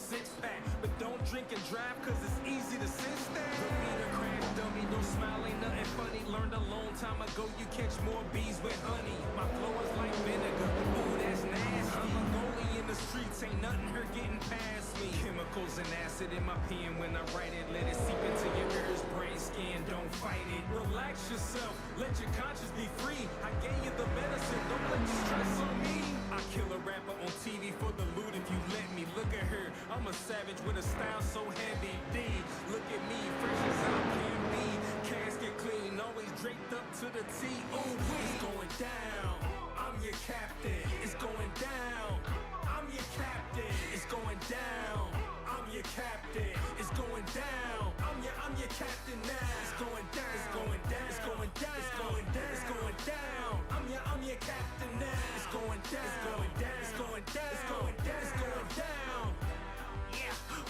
six-pack. But don't drink and drive, cause it's easy to sit there. Don't be the crash dummy, no smile, ain't nothing funny. Learned a long time ago, you catch more bees with honey. My flow is like vinegar, ooh, that's nasty. I'm a goalie in the streets, ain't nothing her getting past me. Chemicals and acid in my pen when I write it. Let it seep into your ears, brain, skin, don't fight it. Relax yourself, let your conscience be free. I gave you the medicine, don't let the stress on me. I kill a rapper on TV for the loot if you let me. Look at her, I'm a savage with a style so heavy. D, look at me, fresh as I can be. Casket clean, always draped up to the T. Ooh, it's going down. I'm your captain. It's going down. I'm your captain. It's going down. I'm your captain. It's going down. I'm your captain now. It's going down. It's going down. It's going down. It's going down. It's going down. I'm your captain now. It's going down. It's going down. It's going down. It's going down. It's going down.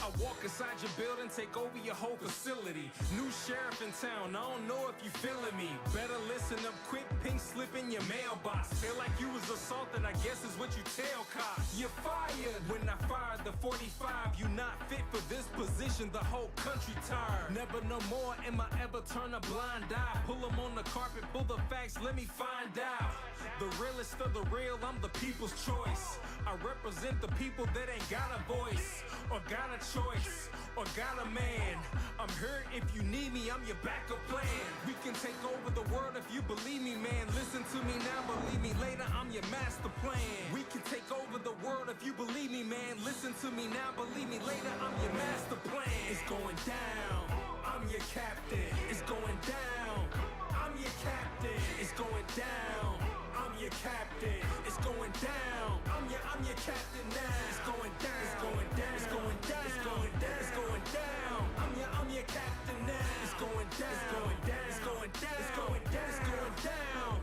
I walk inside your building, take over your whole facility. New sheriff in town, I don't know if you feeling me. Better listen up quick, pink slip in your mailbox. Feel like you was assaulted, I guess is what you tell cops. You're fired. When I fired the 45, you not fit for this position, the whole country tired. Never no more am I ever turn a blind eye. Pull them on the carpet, pull the facts, let me find out. The realest of the real, I'm the people's choice. I represent the people that ain't got a voice, or got a choice, or got a man. I'm here if you need me, I'm your backup plan. We can take over the world if you believe me, man. Listen to me now, believe me later, I'm your master plan. We can take over the world if you believe me, man. Listen to me now, believe me later, I'm your master plan. It's going down, I'm your captain. It's going down, I'm your captain. It's going down, I'm your captain. It's going down, I'm your captain now. It's going down, it's going down, it's going down, it's going down, it's going down. I'm your captain now. It's going down, it's going down, it's going down, it's going down, it's going down.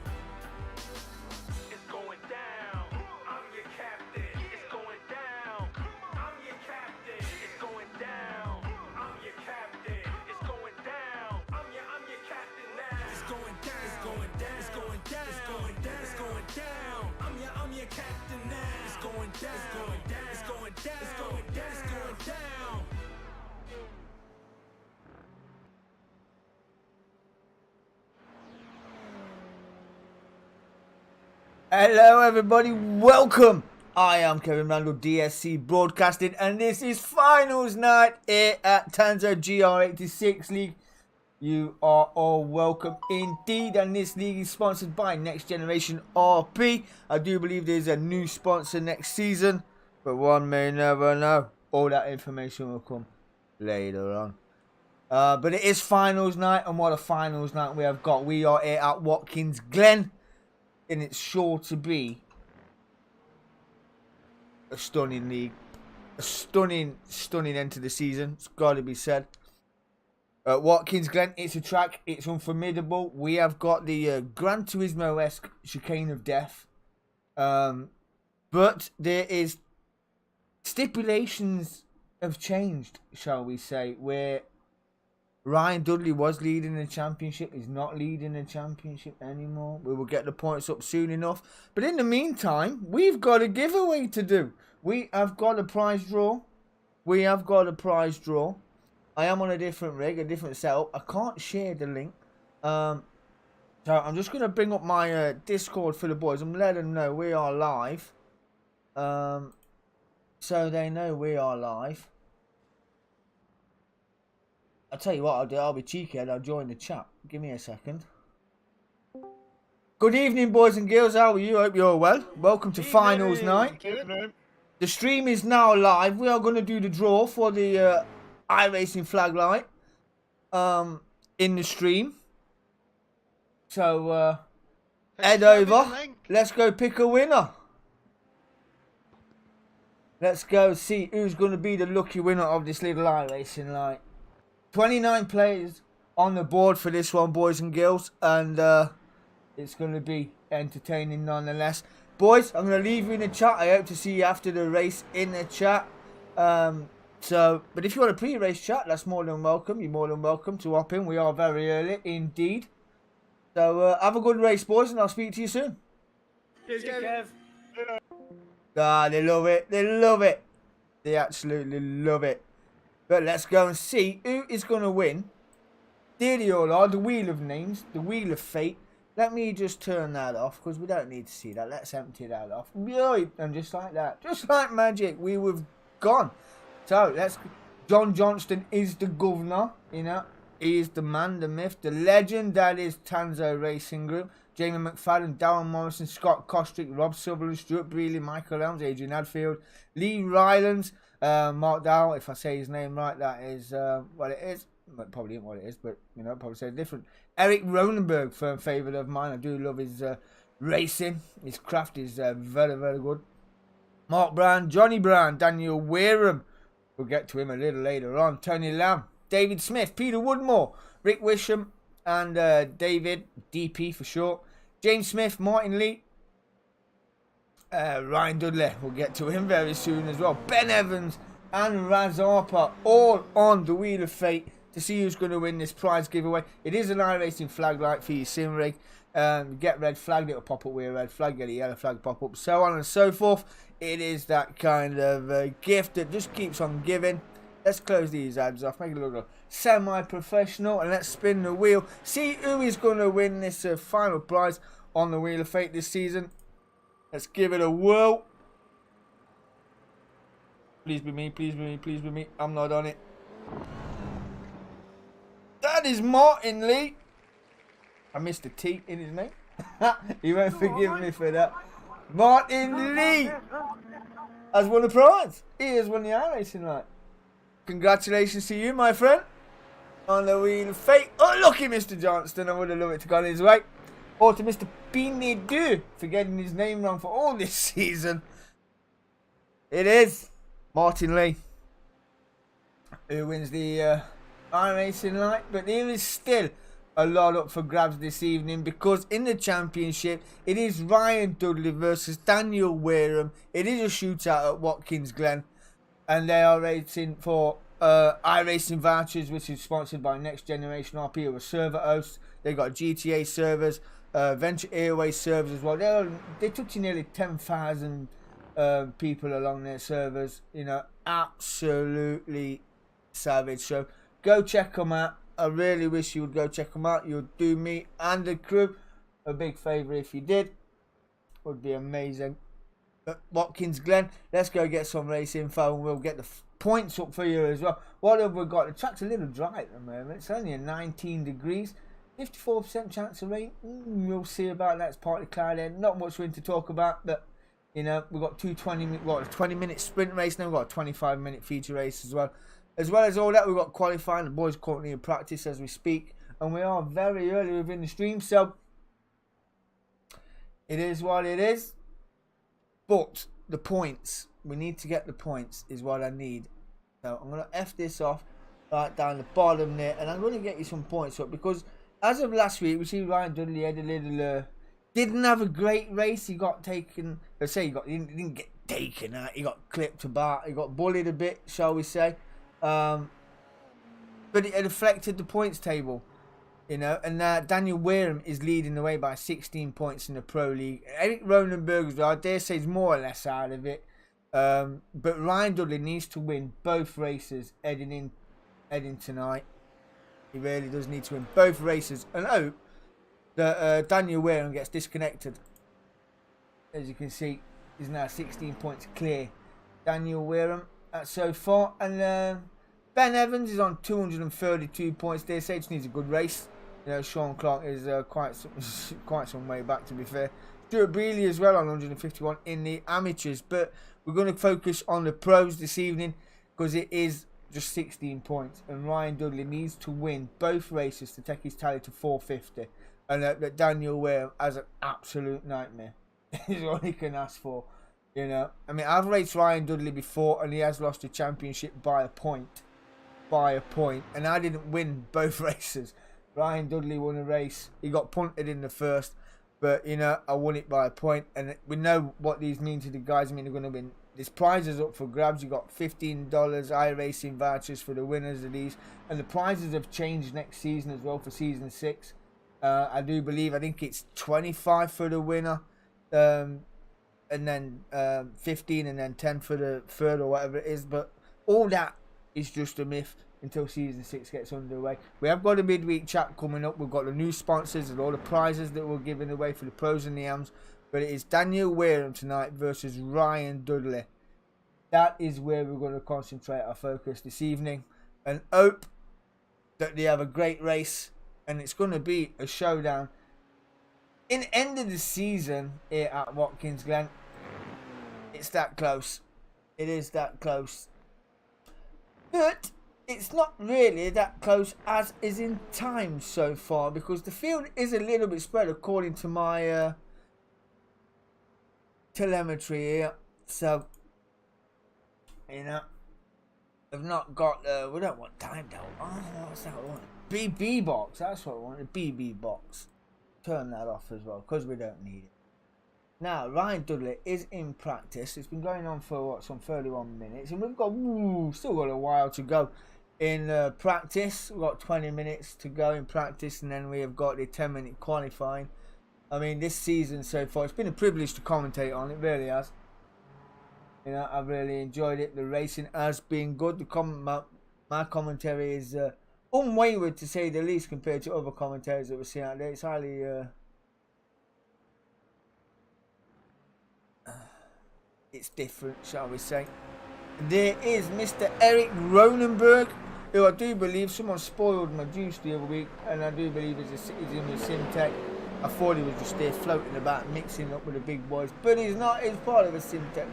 It's going down. I'm your captain. It's going down. I'm your captain. It's going down. I'm your captain. It's going down. I'm your captain now. It's going down. It's going down. It's going down. It's going down. It's going down. I'm your captain now. It's going down. It's going down. It's going down. It's going down. It's going down. Hello everybody, welcome. I am Kevin Randall, DSC Broadcasting, and this is finals night here at Tanso Gr86 League. You are all welcome indeed, and this league is sponsored by Next Generation RP. I do believe there's a new sponsor next season, but one may never know. All that information will come later on. But it is finals night, and what a finals night we have got. We are here at WATKINS GLEN, and it's sure to be a stunning league. A stunning end to the season. It's got to be said. WATKINS GLEN, it's a track. It's unformidable. We have got the Gran Turismo-esque chicane of death. But there is stipulations have changed, shall we say, where Ryan Dudley was leading the championship. He's not leading the championship anymore. We will get the points up soon enough. But in the meantime, we've got a giveaway to do. We have got a prize draw. I am on a different rig, a different setup. I can't share the link. So I'm just going to bring up my Discord for the boys. I'm letting them know we are live. So they know we are live. I'll tell you what I'll do. I'll be cheeky and I'll join the chat. Give me a second. Good evening, boys and girls. How are you? Hope you're well. Welcome to finals night. The stream is now live. We are going to do the draw for the iRacing flag light in the stream. So head over. Let's go pick a winner. Let's go see who's going to be the lucky winner of this little iRacing light. 29 players on the board for this one, boys and girls, and it's going to be entertaining nonetheless. Boys, I'm going to leave you in the chat. I hope to see you after the race in the chat. But if you want a pre-race chat, that's more than welcome. You're more than welcome to hop in. We are very early indeed. So have a good race, boys, and I'll speak to you soon. Cheers, Kev. Ah, they love it. They love it. They absolutely love it. But let's go and see who is going to win. Dearly or Lord, the Wheel of Names, the Wheel of Fate. Let me just turn that off because we don't need to see that. Let's empty that off. And just like that, just like magic, we have gone. So let's. John Johnston is the governor. You know, he is the man, the myth, the legend. That is Tanso Racing Group. Jamie McFadden, Darren Morrison, Scott Kostrick, Rob Sutherland, Stuart Brealey, Michael Elms, Adrian Hadfield, Lee Rylands, Mark Dow. If I say his name right, that is what it is. Well, probably isn't what it is, but you know, probably say different. Eric Ronenberg, firm favourite of mine. I do love his racing. His craft is very, very good. Mark Brown, Johnny Brown, Daniel Wareham. We'll get to him a little later on. Tony Lamb, David Smith, Peter Woodmore, Rick Wisham, and David, DP for short. James Smith, Martin Lee, Ryan Dudley. We'll get to him very soon as well. Ben Evans and Raz Harper, all on the Wheel of Fate to see who's going to win this prize giveaway. It is an iRacing flag light for your sim rig. Get red flag, it'll pop up with a red flag. Get a yellow flag, pop up, so on and so forth. It is that kind of gift that just keeps on giving. Let's close these ads off, make it look semi-professional, and let's spin the wheel. See who is going to win this final prize on the Wheel of Fate this season. Let's give it a whirl. Please be me, please be me, please be me. I'm not on it. That is Martin Lee. I missed a T in his name. He won't forgive me for that. Martin Lee has won a prize. He has won the iRacing right. Congratulations to you, my friend, on the Wheel of Fate. Unlucky Mr. Johnston. I would have loved it to go his way. Or to Mr. Pinedu for getting his name wrong for all this season. It is Martin Lee who wins the iRacing light. But there is still a lot up for grabs this evening, because in the championship it is Ryan Dudley versus Daniel Wareham. It is a shootout at Watkins Glen, and they are racing for iRacing vouchers, which is sponsored by Next Generation RP, who are server hosts. They got GTA servers, Venture Airways servers as well. They took to nearly 10,000 people along their servers. You know, absolutely savage. So go check them out. I really wish you would go check them out. You'd do me and the crew a big favour if you did. Would be amazing. But Watkins Glen, let's go get some race info and we'll get the points up for you as well. What have we got? The track's a little dry at the moment. It's only at 19 degrees. 54% chance of rain. We'll see about that. It's partly cloudy. Not much wind to talk about, but you know, we've got a 20-minute sprint race now. We've got a 25-minute feature race as well. As well as all that, we've got qualifying. The boys currently in practice as we speak. And we are very early within the stream. So, it is what it is. But, the points. We need to get the points is what I need. So, I'm going to F this off right down the bottom there. And I'm going to get you some points up. Because, as of last week, we see Ryan Dudley had a little... didn't have a great race. He got taken... Let's say he didn't get taken out. He got clipped about. He got bullied a bit, shall we say. But it had affected the points table, you know, and Daniel Wareham is leading the way by 16 points in the Pro League. Eric Ronenberg, I dare say, is more or less out of it. But Ryan Dudley needs to win both races heading tonight. He really does need to win both races and hope that Daniel Wareham gets disconnected. As you can see, he's now 16 points clear. Daniel Wareham. So far, and Ben Evans is on 232 points. They say just needs a good race. You know, Sean Clark is quite some way back, to be fair. Stuart Brealey as well on 151 in the amateurs, but we're going to focus on the pros this evening because it is just 16 points, and Ryan Dudley needs to win both races to take his tally to 450, and that Daniel Wareham has an absolute nightmare. Is all he can ask for. You know, I mean, I've raced Ryan Dudley before and he has lost a championship by a point. And I didn't win both races. Ryan Dudley won a race. He got punted in the first. But, you know, I won it by a point. And we know what these mean to the guys. I mean, they're going to win. This prize is up for grabs. You got $15 iRacing vouchers for the winners of these. And the prizes have changed next season as well for season 6. I think it's 25 for the winner. and then 15 and then 10 for the third or whatever it is, but all that is just a myth until season 6 gets underway. We have got a midweek chat coming up. We've got the new sponsors and all the prizes that we're giving away for the pros and the AMs, but it is Daniel Wareham tonight versus Ryan Dudley. That is where we're going to concentrate our focus this evening and hope that they have a great race, and it's going to be a showdown in the end of the season here at Watkins Glen. It's that close. It is that close. But it's not really that close as is in time so far, because the field is a little bit spread according to my telemetry here. So, you know, I've not got, we don't want time though. Oh, what's that one? BB box, that's what I want, a BB box. Turn that off as well, because we don't need it. Now, Ryan Dudley is in practice. It's been going on for, what, some 31 minutes. And we've got, still got a while to go in practice. We've got 20 minutes to go in practice, and then we have got the 10-minute qualifying. I mean, this season so far, it's been a privilege to commentate on. It really has. You know, I've really enjoyed it. The racing has been good. My commentary is unwavered, to say the least, compared to other commentators that we're seeing out there. It's highly... it's different, shall we say. There is Mr. Eric Ronenberg, who I do believe someone spoiled my juice the other week, and I do believe he's in the Simtech. I thought he was just there floating about, mixing up with the big boys, but he's not. He's part of the Simtech.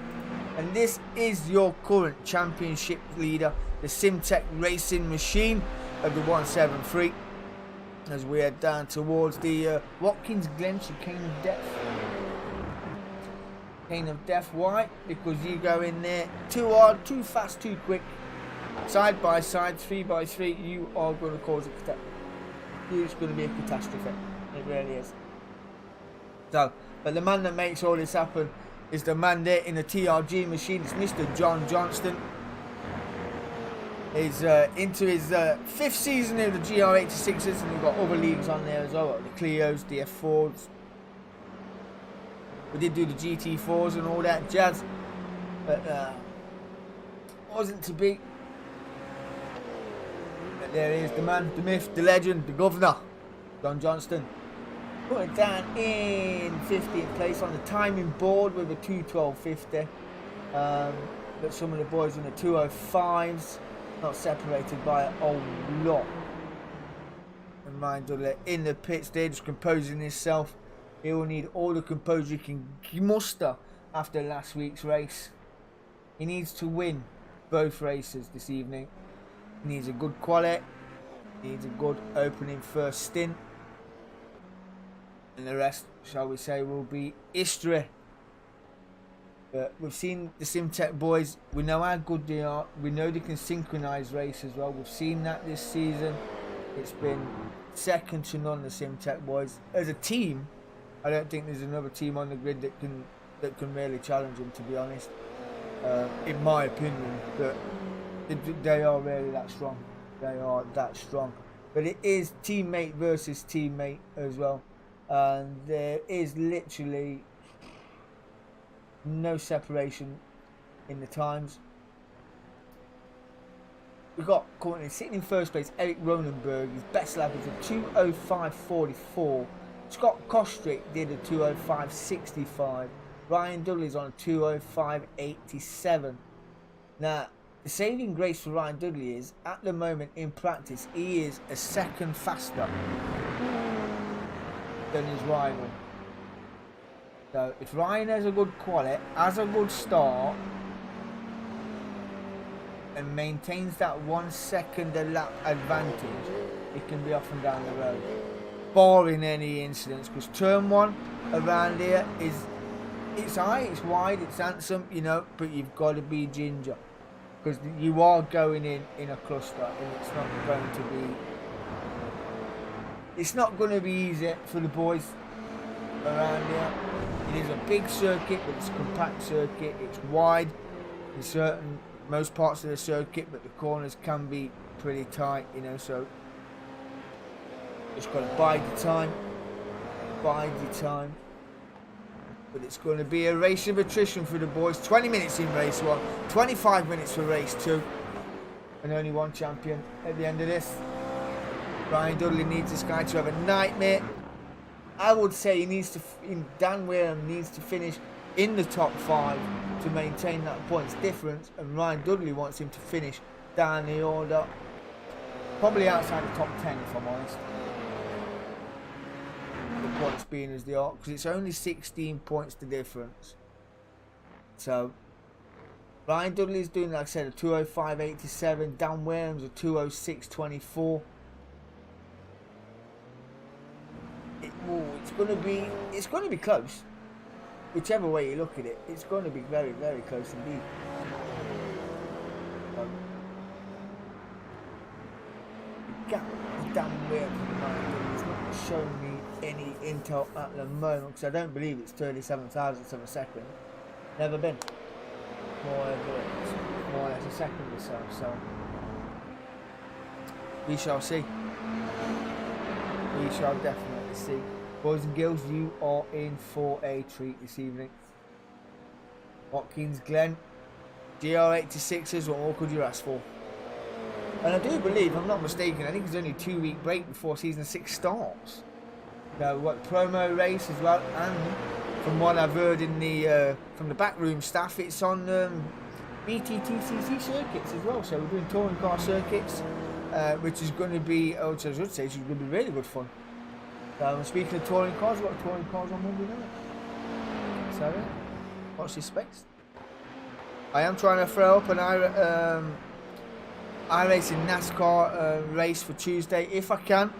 And this is your current championship leader, the Simtech racing machine of the 173, as we head down towards the Watkins Glen chicane of death. Chicane of death. Why? Because you go in there too hard, too fast, too quick, side by side, 3x3, you are going to cause a catastrophe. It's going to be a catastrophe. It really is. So, but the man that makes all this happen is the man there in the TRG machine. It's Mr. John Johnston. He's into his 5th season of the GR86s, and we've got other leagues on there as well, the Clios, the F4s. We did do the GT4s and all that jazz, but wasn't to be. But there he is, the man, the myth, the legend, the governor, John Johnston. Put it down in 15th place on the timing board with a 2:12.50. But some of the boys in the 2:05s, not separated by a whole lot. And mind Dudley in the pits there, just composing himself. He will need all the composure he can muster after last week's race. He needs to win both races this evening. He needs a good quality. He needs a good opening first stint. And the rest, shall we say, will be history. But we've seen the Simtech boys. We know how good they are. We know they can synchronise race as well. We've seen that this season. It's been second to none, the Simtech boys. As a team, I don't think there's another team on the grid that can really challenge them, to be honest. In my opinion, but they are really that strong. They are that strong. But it is teammate versus teammate as well. And there is literally no separation in the times. We've got currently sitting in first place Eric Ronenberg. His best lap is a 2:05.44. Scott Kostrick did a 2:05.65. Ryan Dudley's on a 2:05.87. Now, the saving grace for Ryan Dudley is, at the moment in practice, he is a second faster than his rival. So if Ryan has a good quality, has a good start, and maintains that 1 second a lap advantage, it can be off and down the road, barring any incidents. Because turn 1 around here it's high, it's wide, it's handsome, you know, but you've got to be ginger, because you are going in a cluster, and it's not going to be easy for the boys around here. It is a big circuit, but it's a compact circuit. It's wide in most parts of the circuit, but the corners can be pretty tight, you know, so just got to bide the time. But it's going to be a race of attrition for the boys. 20 minutes in race 1, 25 minutes for race 2. And only one champion at the end of this. Ryan Dudley needs this guy to have a nightmare. I would say he needs to, Dan Wareham needs to finish in the top 5 to maintain that points difference. And Ryan Dudley wants him to finish down the order. Probably outside the top 10 if I'm honest. The points being as they are, because it's only 16 points the difference. So Ryan Dudley's doing, like I said, a 205.87. Dan Wareham's a 206.24. It's going to be close. Whichever way you look at it, it's going to be very, very close indeed. The gap with Dan Wareham and Ryan Dudley is not showing me any intel at the moment, because I don't believe it's 37 thousandths of a second. Never been. More or less a second or so. So we shall see. We shall definitely see. Boys and girls, you are in for a treat this evening. Watkins, Glen, GR86s, what more could you ask for? And I do believe, if I'm not mistaken, I think it's only a 2-week break before season 6 starts. Now we've got promo race as well, and from what I've heard in the from the backroom staff, it's on BTTCC circuits as well. So we're doing touring car circuits, which is going to be, I should say, it's going to be really good fun. Speaking of touring cars, we've got touring cars on Monday night. So yeah, watch this space. I am trying to throw up an iRacing NASCAR race for Tuesday if I can.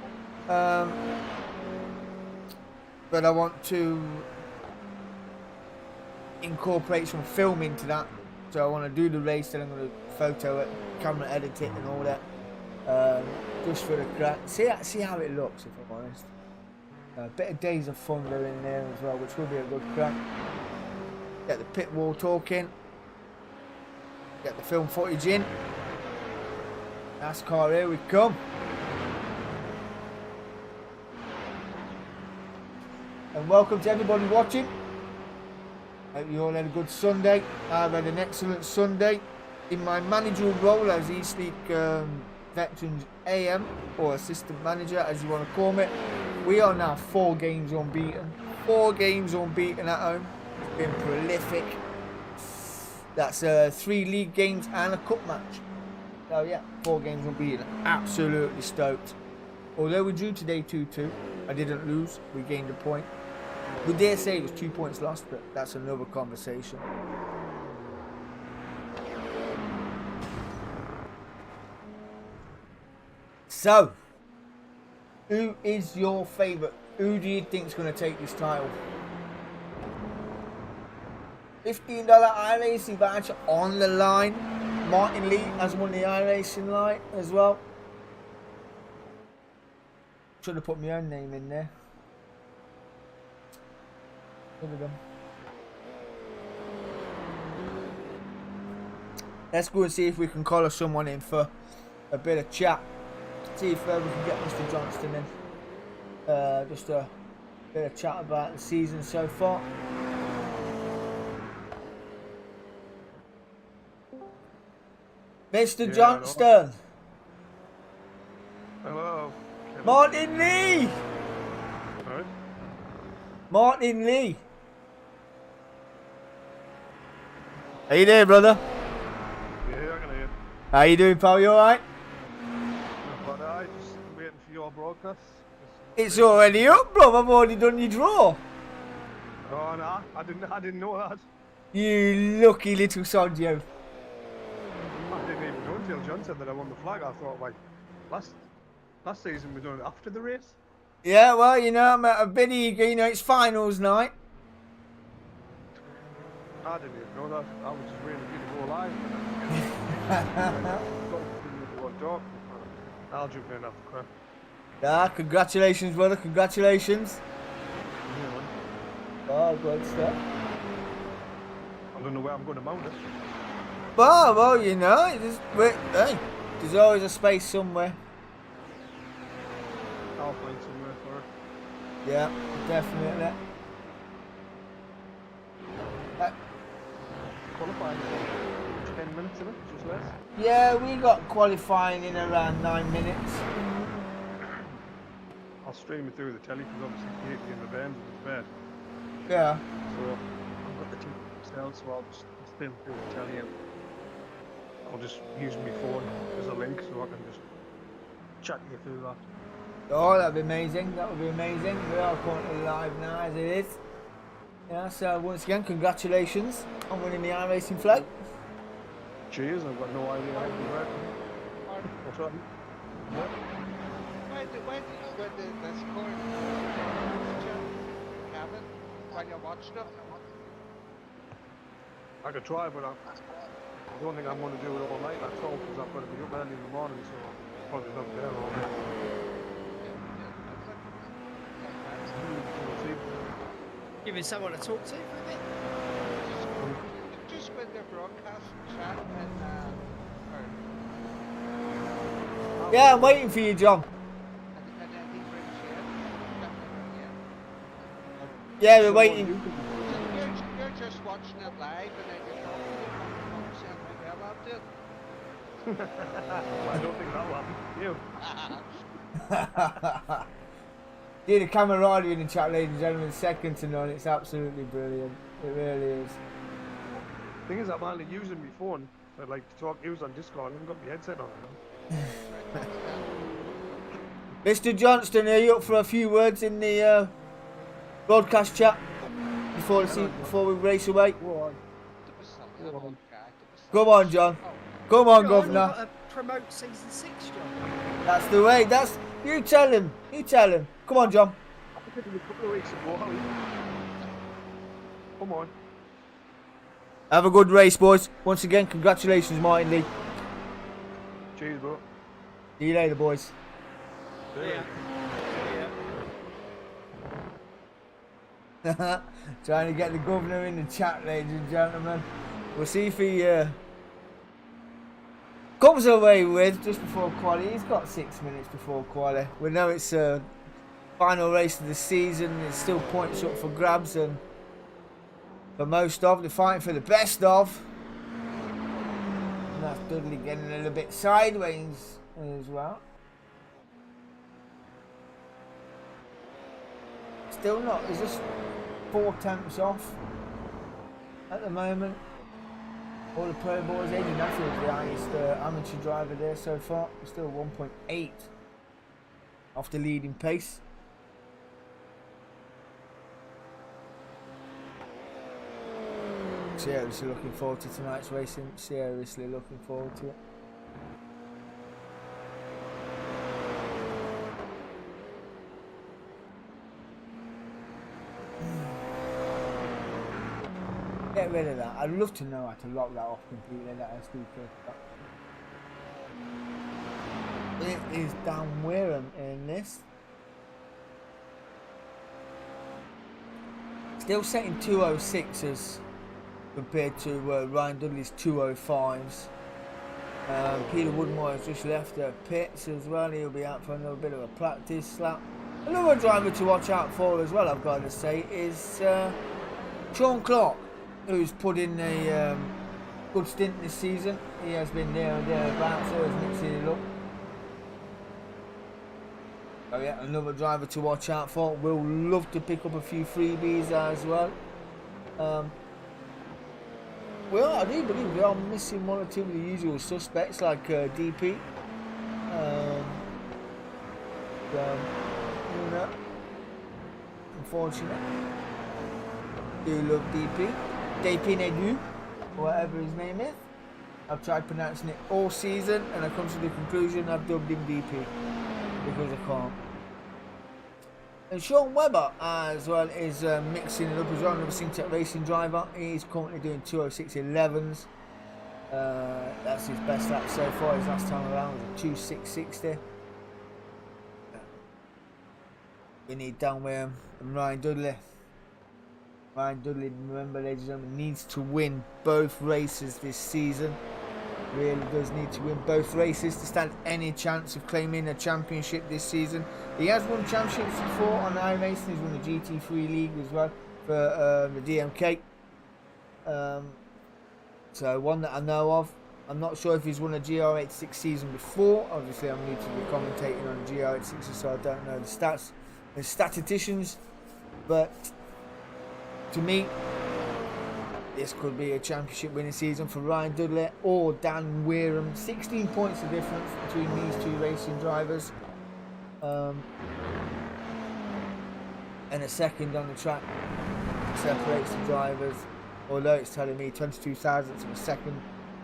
But I want to incorporate some film into that. So I want to do the race, then I'm going to photo it, camera edit it and all that. Just for the crack. See how it looks, if I'm honest. A bit of Days of Thunder in there as well, which will be a good crack. Get the pit wall talking. Get the film footage in. NASCAR, here we come. And welcome to everybody watching. Hope you all had a good Sunday. I've had an excellent Sunday. In my managerial role as Eastleigh Veterans AM, or assistant manager as you want to call it, we are now 4 games unbeaten. 4 games unbeaten at home. It's been prolific. That's 3 league games and a cup match. So yeah, 4 games unbeaten. Absolutely stoked. Although we drew today 2-2, I didn't lose. We gained a point. We dare say it was 2 points lost, but that's another conversation. So, who is your favourite? Who do you think is going to take this title? $15 iRacing badge on the line. Martin Lee has won the iRacing line as well. Should have put my own name in there. Let's go and see if we can collar someone in for a bit of chat. See if we can get Mr. Johnston in. Just a bit of chat about the season so far. Mr. Johnston. Hello. Martin Lee. Sorry? Martin Lee. How you doing, brother? Yeah, I can hear you. How you doing, pal? You alright? But I just waiting for your broadcast. It's already up, bro. I've already done your draw. Oh no, I didn't know that. You lucky little sod, you. I didn't even know until John said that I won the flag. I thought, like, last season we done it after the race. Yeah, well, you know, I'm a bit eager. You know, it's finals night. I didn't even know that. I was just waiting for you to go live. I'll jump in after crap. Ah, congratulations, brother. Congratulations. Oh, good stuff. I don't know where I'm going to mount it. Well, you know, hey, there's always a space somewhere. I'll find somewhere for it. Yeah, definitely. Qualifying 10 minutes in it, just less. Yeah, we got qualifying in around 9 minutes. I'll stream it through the telly because obviously Katie in the van is bad. Yeah. So I've got the team themselves, so I'll just stream through the telly and I'll just use my phone as a link so I can just chat you through that. Oh, that'd be amazing. That would be amazing. We are currently live now as it is. Yeah, so once again, congratulations on winning the iRacing flag. Cheers, I've got no idea how to do that. What's up? Yeah. Why did you win the score? Kevin, when you watched it? I could try, but I don't think I'm going to do it all night, that's all, because I've got to be up early in the morning, so I'll probably not there all day. Give me someone to talk to for a bit. Just when the broadcast chat and Yeah, I'm waiting for you, John. and then he brings you in. Yeah, we're waiting. You're just watching it live and then you're talking to the I don't think that'll happen. You. Yeah, the camaraderie in the chat, ladies and gentlemen, second to none. It's absolutely brilliant. It really is. Thing is, I'm only using my phone. I like to talk use on Discord. I haven't got my headset on. Mr. Johnston, are you up for a few words in the broadcast chat before we race away? Go on. Come on, John. Come on, John, Governor. you've got to promote season 6, John. That's the way. That's you. Tell him. You tell him. Come on, John. I did it a couple of weeks ago. Come on. Have a good race, boys. Once again, congratulations, Martin Lee. Cheers, bro. See you later, boys. Yeah. Trying to get the governor in the chat, ladies and gentlemen. We'll see if he comes away with just before quali. He's got 6 minutes before quali. We know it's final race of the season. There's still points up for grabs, and for most of, they're fighting for the best of. And that's Dudley getting a little bit sideways as well. Still not. He's just 4 tenths off at the moment. All the pro boys. Adrian Nuffield, the highest amateur driver there so far. Still 1.8 off the leading pace. Seriously looking forward to tonight's racing. Seriously looking forward to it. Get rid of that. I'd love to know how to lock that off completely. That SD card. It is Dan Wareham in this. Still setting 206s compared to Ryan Dudley's 205s. Peter Woodmore has just left pits as well. He'll be out for another bit of a practice lap. Another driver to watch out for as well, I've got to say, is Sean Clark, who's put in a good stint this season. He has been there and thereabouts, so he's mixing it up. Oh yeah, another driver to watch out for. We'll love to pick up a few freebies as well. Well, I do believe we are missing one or two of the usual suspects, like DP. Unfortunately, do love DP. DP Nedu, whatever his name is. I've tried pronouncing it all season, and I come to the conclusion I've dubbed him DP because I can't. And Sean Webber as well is mixing it up as well, another Syntec Racing driver. He's currently doing 206.11s. That's his best lap so far. His last time around was a 2.660. We need Dan Wareham and Ryan Dudley. Ryan Dudley, remember, ladies and gentlemen, needs to win both races this season. Really does need to win both races to stand any chance of claiming a championship this season. He has won championships before on iRacing. He's won the GT3 League as well for the DMK. So one that I know of. I'm not sure if he's won a GR86 season before. Obviously, I'm new to the commentating on GR86, so I don't know the stats, the statisticians. But to me, this could be a championship winning season for Ryan Dudley or Dan Wareham. 16 points of difference between these two racing drivers. And a second on the track separates the drivers. Although it's telling me 22 thousandths of a second.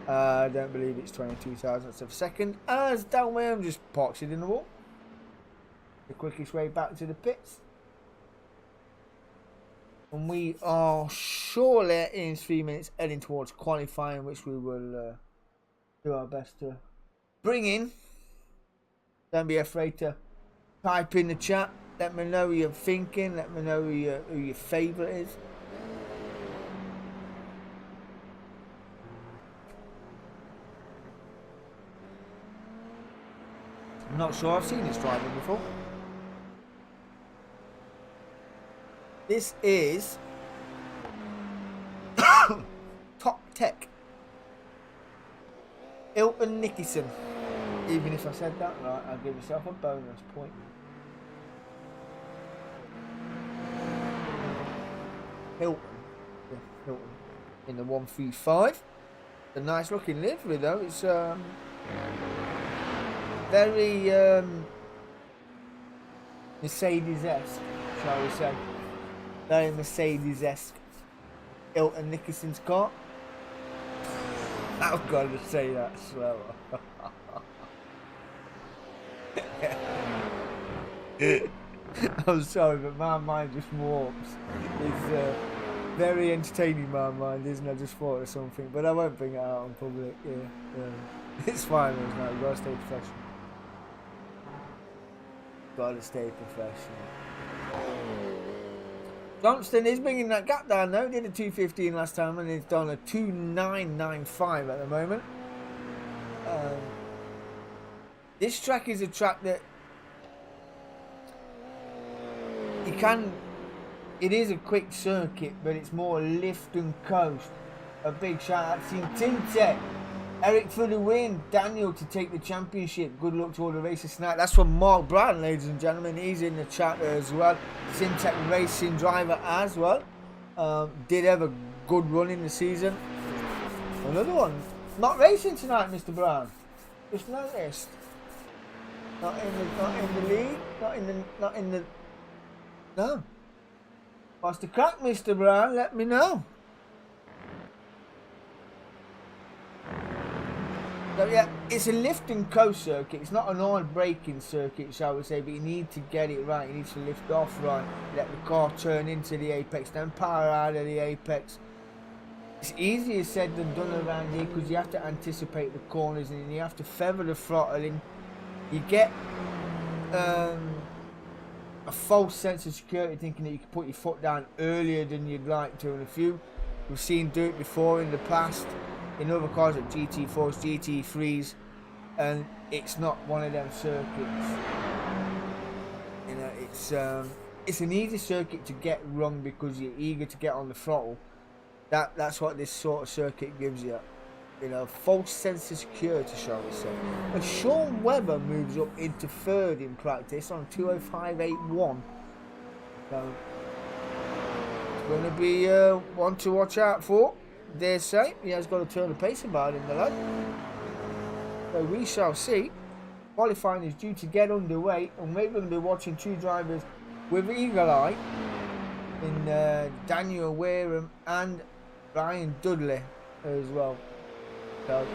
I don't believe it's 22 thousandths of a second. As Dan Wareham just parks it in the wall. The quickest way back to the pits. And we are surely in 3 minutes heading towards qualifying, which we will do our best to bring in. Don't be afraid to type in the chat. Let me know what you're thinking. Let me know who your favourite is. I'm not sure I've seen this driver before. This is Top Tech Hilton Nicholson. Even if I said that right, I'll give myself a bonus point. Hilton. Yeah, Hilton. In the 135. A nice looking livery though. It's very Mercedes-esque, shall we say. Very Mercedes-esque. Hilton Nicholson's car. I've got to say that slower. I'm sorry, but my mind just warps. It's very entertaining, my mind, isn't it? I just thought of something, but I won't bring it out in public. Yeah. It's fine, isn't it? You've got to stay professional. Got to stay professional. Johnston is bringing that gap down though. Did a 2:15 last time and it's done a 2:995 at the moment. This track is a track that you can. It is a quick circuit, but it's more lift and coast. A big shout out to Tinte. Eric for the win, Daniel to take the championship. Good luck to all the racers tonight. That's from Mark Brown, ladies and gentlemen. He's in the chat as well. Syntec racing driver as well. Did have a good run in the season. Another one. Not racing tonight, Mr. Brown. Just noticed. Not in the league. Not in the. No. What's the crack, Mr. Brown? Let me know. So yeah, it's a lift and coast circuit. It's not an hard braking circuit, shall we say, but you need to get it right. You need to lift off right, let the car turn into the apex, then power out of the apex. It's easier said than done around here because you have to anticipate the corners and you have to feather the throttle in. You get a false sense of security thinking that you can put your foot down earlier than you'd like to, and a few we've seen do it before in the past. In other cars like GT4s, GT3s, and it's not one of them circuits. You know, it's an easy circuit to get wrong because you're eager to get on the throttle. That's what this sort of circuit gives you. You know, false sense of security, shall we say. And Sean Webber moves up into third in practice on 2:05.81. So it's going to be one to watch out for. Dare say he has got to turn the pace about him, the lad. So we shall see. Qualifying is due to get underway, and we're going to be watching two drivers with eagle eye in Daniel Wareham and Ryan Dudley as well. So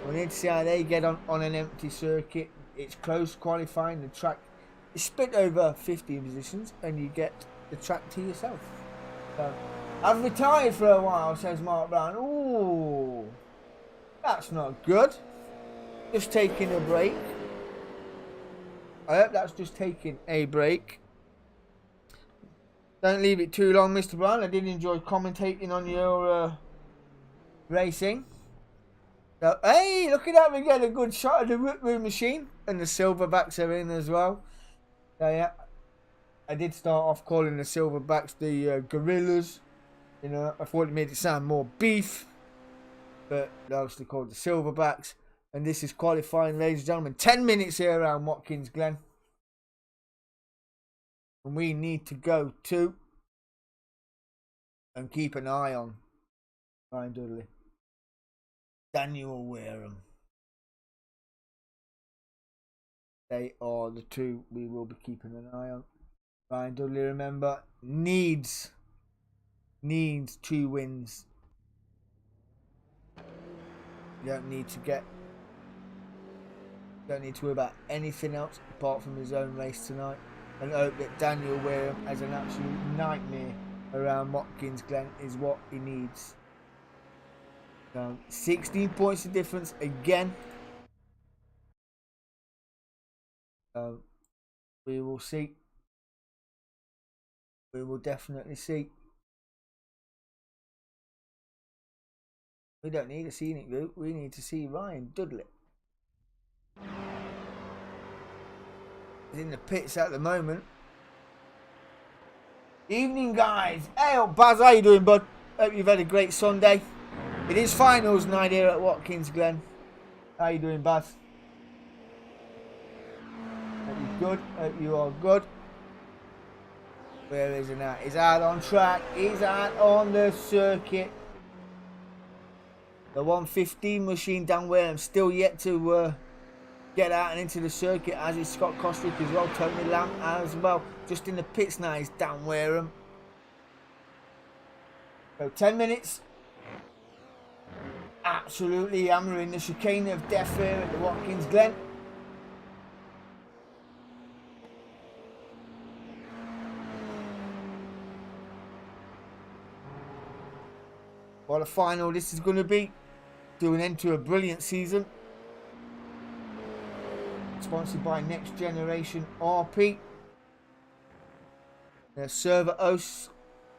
we need to see how they get on an empty circuit. It's close qualifying. The track is split over 15 positions, and you get the track to yourself. So I've retired for a while, says Mark Brown. Ooh, that's not good. Just taking a break. I hope that's just taking a break. Don't leave it too long, Mr. Brown. I did enjoy commentating on your racing. So, hey, look at that. We get a good shot of the Root Room machine. And the Silverbacks are in as well. So, yeah. I did start off calling the Silverbacks the Gorillas. You know, I thought it made it sound more beef, but they're obviously called the Silverbacks. And this is qualifying, ladies and gentlemen. 10 minutes here around Watkins Glen. And we need to go to and keep an eye on Ryan Dudley, Daniel Wareham. They are the two we will be keeping an eye on. Ryan Dudley, remember, needs 2 wins. You don't need to worry about anything else apart from his own race tonight. And hope that Daniel Wareham has an absolute nightmare around Watkins Glen is what he needs. 16 points of difference again. We will see. We will definitely see. We don't need a scenic route. We need to see Ryan Dudley. He's in the pits at the moment. Evening, guys. Hey, Baz, how you doing, bud? Hope you've had a great Sunday. It is finals night here at Watkins Glen. How you doing, Baz? Hope you're good. Hope you are good. Where is he now? He's out on track. He's out on the circuit. The 115 machine down where I'm still yet to get out and into the circuit, as is Scott Kostrick as well, Tony Lamb as well. Just in the pits now, he's Dan Wareham. So 10 minutes. Absolutely hammering the chicane of death here at the Watkins Glen. What a final this is going to be. To an end to a brilliant season. Sponsored by Next Generation RP. Their server hosts.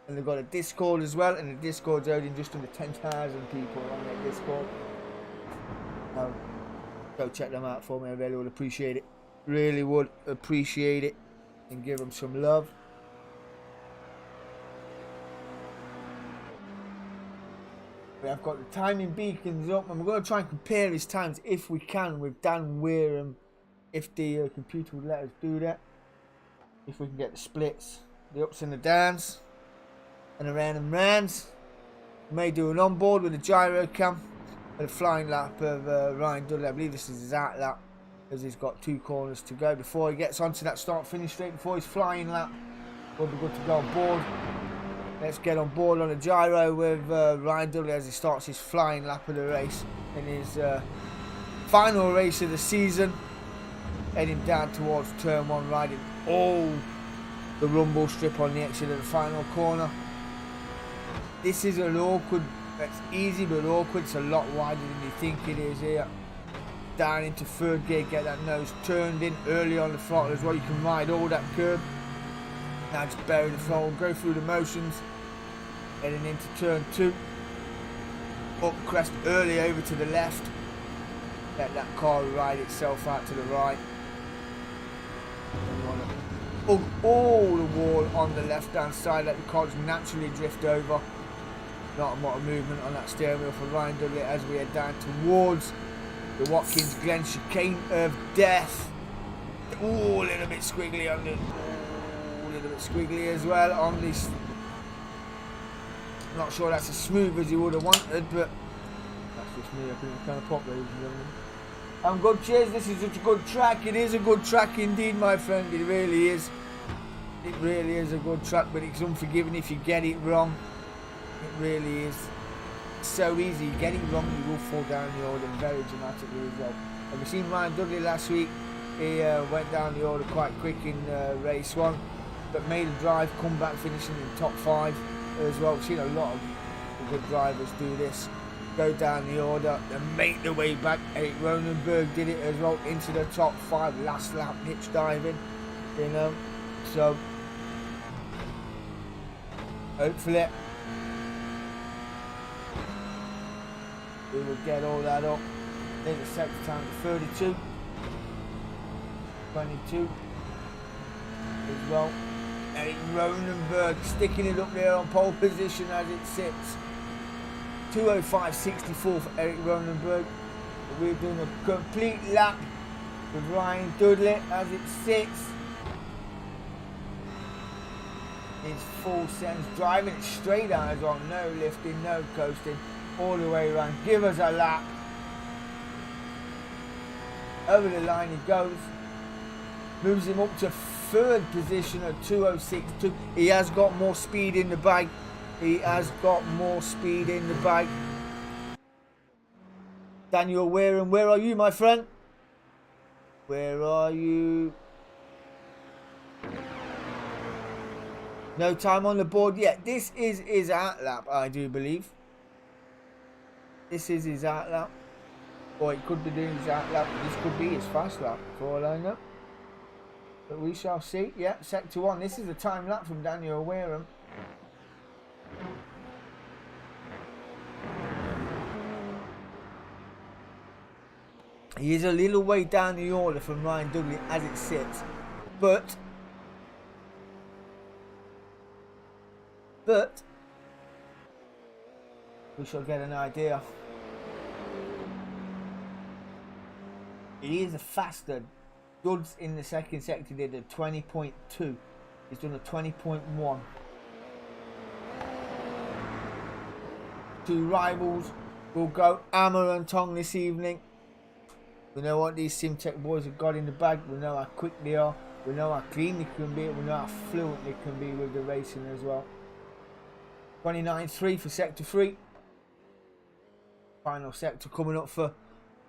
And they've got a Discord as well. And the Discord's holding just under 10,000 people on their Discord. Go check them out for me. I really would appreciate it. Really would appreciate it. And give them some love. I've got the timing beacons up, and we're going to try and compare his times if we can with Dan Wareham, if the computer would let us do that. If we can get the splits, the ups and the downs, and around and rounds. We may do an onboard with a gyro cam and a flying lap of Ryan Dudley. I believe this is his out lap, as he's got 2 corners to go before he gets onto that start-finish straight. Before his flying lap, we'll be good to go on board. Let's get on board on a gyro with Ryan Dudley as he starts his flying lap of the race in his final race of the season. Heading down towards turn 1, riding all the rumble strip on the exit of the final corner. This is an awkward, it's easy but awkward. It's a lot wider than you think it is here. Down into 3rd gear, get that nose turned in early on the throttle as well. You can ride all that curb. Now just bury the throttle, go through the motions, heading into turn 2, up crest early over to the left, let that car ride itself out to the right, hug all the wall on the left hand side, let the car just naturally drift over. Not a lot of movement on that steering wheel for Ryan Dudley as we head down towards the Watkins Glen chicane of death. Ooh, a little bit squiggly on the... A little bit squiggly as well on this. Not sure that's as smooth as you would have wanted, but that's just me. I think it's kind of pop, ladies and gentlemen. I'm good, cheers. This is such a good track. It is a good track indeed, my friend. It really is. It really is a good track, but it's unforgiving if you get it wrong. It really is. It's so easy. You get it wrong, you will fall down the order very dramatically as well. And we've seen Ryan Dudley last week. He went down the order quite quick in race 1. But made a drive, come back finishing in top 5 as well. We've seen a lot of good drivers do this. Go down the order and make their way back. Eric Ronenberg did it as well into the top 5 last lap, hitch diving. You know, so hopefully we will get all that up. There's a second time to 32, 22 as well. Eric Ronenberg sticking it up there on pole position as it sits. 2:05.64 for Eric Ronenberg. We're doing a complete lap with Ryan Dudley as it sits. It's full sense, driving it straight down as well, no lifting, no coasting, all the way around. Give us a lap. Over the line he goes. Moves him up to third position at 2:06.2. He has got more speed in the bag. He has got more speed in the bag. Daniel Wareham, where are you, my friend? Where are you? No time on the board yet. This is his out lap, I do believe. This is his out lap. Or it could be doing his out lap. This could be his fast lap, for all I know. But we shall see. Yeah, sector 1. This is a time lap from Daniel Wareham. He is a little way down the order from Ryan Dudley as it sits. But we shall get an idea. He is a faster. Duds in the second sector did a 20.2. He's done a 20.1. Two rivals will go hammer and tongue this evening. We know what these SimTech boys have got in the bag. We know how quick they are. We know how clean they can be. We know how fluent they can be with the racing as well. 29.3 for sector 3. Final sector coming up for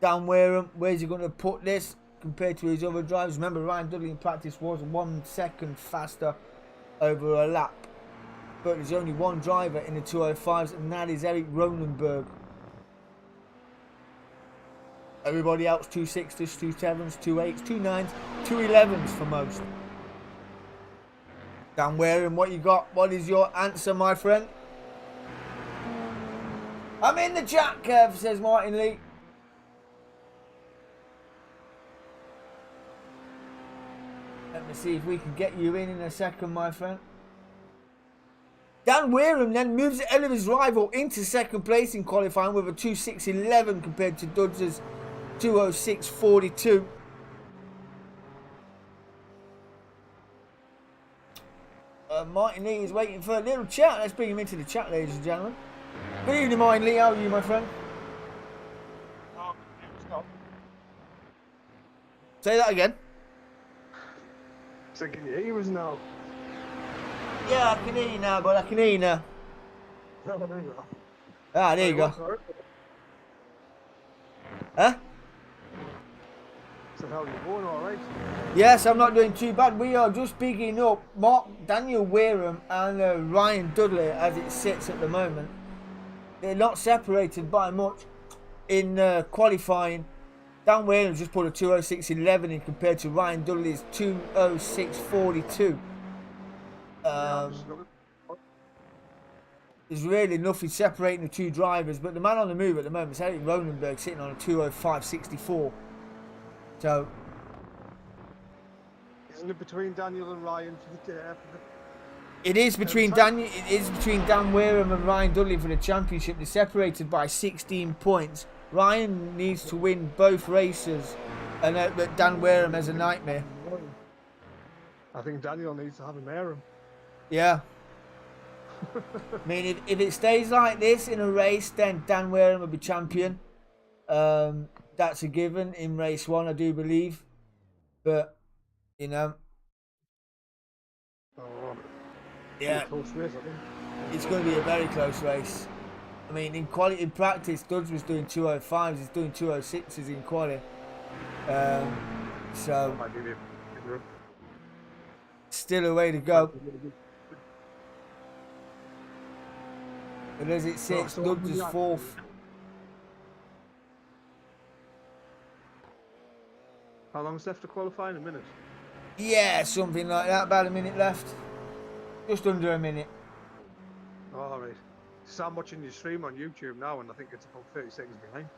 Dan Wareham. Where's he going to put this compared to his other drivers? Remember, Ryan Dudley in practice was 1 second faster over a lap. But there's only one driver in the 205s, and that is Eric Ronenberg. Everybody else 2.6s, 2.7s, 2.8s, 2.9s, 2.11s for most. Dan Wareham, what you got? What is your answer, my friend? I'm in the chat, Kev, says Martin Lee. Let me see if we can get you in a second, my friend. Dan Wareham then moves ahead of his rival into second place in qualifying with a 2.6.11 compared to Duds' 2.06.42. Martin Lee is waiting for a little chat. Let's bring him into the chat, ladies and gentlemen. Good evening, Martin Lee. How are you, my friend? Say that again. So can you hear us now? Yeah, I can hear you now, but I can hear you now. No, there you go. Ah, there you go. Sorry. Huh? So how are you going, alright? Yes, I'm not doing too bad. We are just picking up Daniel Wareham and Ryan Dudley as it sits at the moment. They're not separated by much in qualifying. Dan Wareham just put a 2.06.11 in compared to Ryan Dudley's 2.06.42. There's really nothing separating the two drivers, but the man on the move at the moment is Eric Ronenberg sitting on a 2.05.64. So, isn't it between Daniel and Ryan for the it is between Dan Wareham and Ryan Dudley for the championship. They're separated by 16 points. Ryan needs to win both races, and Dan Wareham has a nightmare. I think Daniel needs to have a Wareham. Yeah. I mean, if it stays like this in a race, then Dan Wareham will be champion. That's a given in race 1, I do believe. But, you know. Oh, yeah. close race, I think. It's going to be a very close race. I mean, in practice, Duds was doing 2.05s. He's doing 2.06s in quali. So, still a way to go. But as it sits, Duds is 4th. How long's left to qualify? In a minute? Yeah, something like that. About a minute left. Just under a minute. Oh, alright. So I'm watching your stream on YouTube now, and I think it's about 30 seconds behind.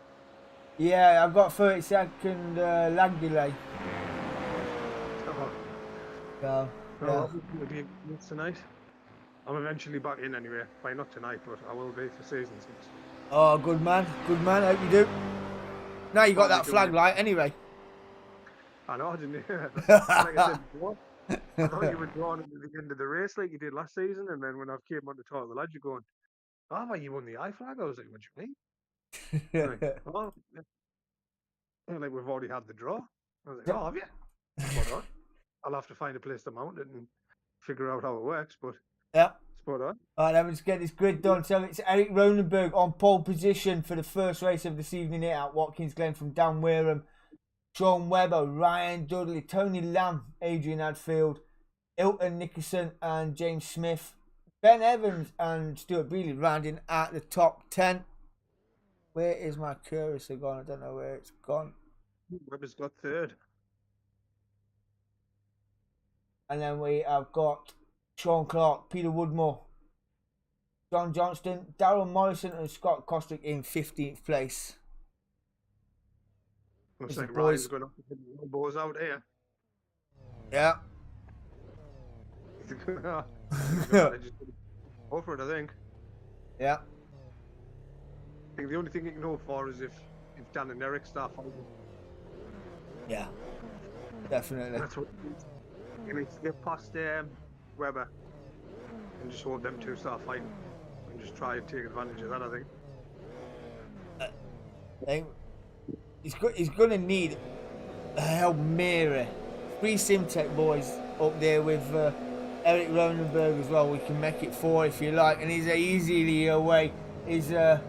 Yeah, I've got 30-second lag delay. Oh. So, Well, Yeah. obviously it'll be a good tonight. I'm eventually back in anyway. Well, not tonight, but I will be for season 6. Oh, good man. Good man. Hope you do. Now you got Probably that doing flag it. light anyway. I know, I didn't hear that. Like I said before, I thought you were drawn at the end of the race like you did last season, and then when I came on to talk to the lads, you're going, "Oh, well, you won the I flag." I was like, "What do you mean?" Like, "Oh, yeah." And like we've already had the draw. I was like, "Oh, have you?" Spot on. I'll have to find a place to mount it and figure out how it works, but Yeah. spot on. All right, let's get this grid done. So it's Eric Ronenberg on pole position for the first race of this evening here at Watkins Glen from Dan Wareham. Sean Webber, Ryan Dudley, Tony Lamb, Adrian Hadfield, Hilton Nickerson and James Smith, Ben Evans and Stuart Brealey rounding at the top 10. Where is my cursor gone? I don't know where it's gone. Webber's got third. And then we have got Sean Clark, Peter Woodmore, John Johnston, Darryl Morrison and Scott Kostrick in 15th place. Looks Is like the Ryan's boys- going to put the elbows out here. Yeah. Just go for it, I think. Yeah. I think the only thing you can hope for is if Dan and Eric start fighting. Yeah. Definitely. That's what he needs to get past Webber and just hold them two start fighting and just try and take advantage of that, I think. I think he's going to need a Hail Mary. 3 Simtech boys up there with Eric Ronenberg as well. We can make it 4 if you like. And he's easily away. Is Eric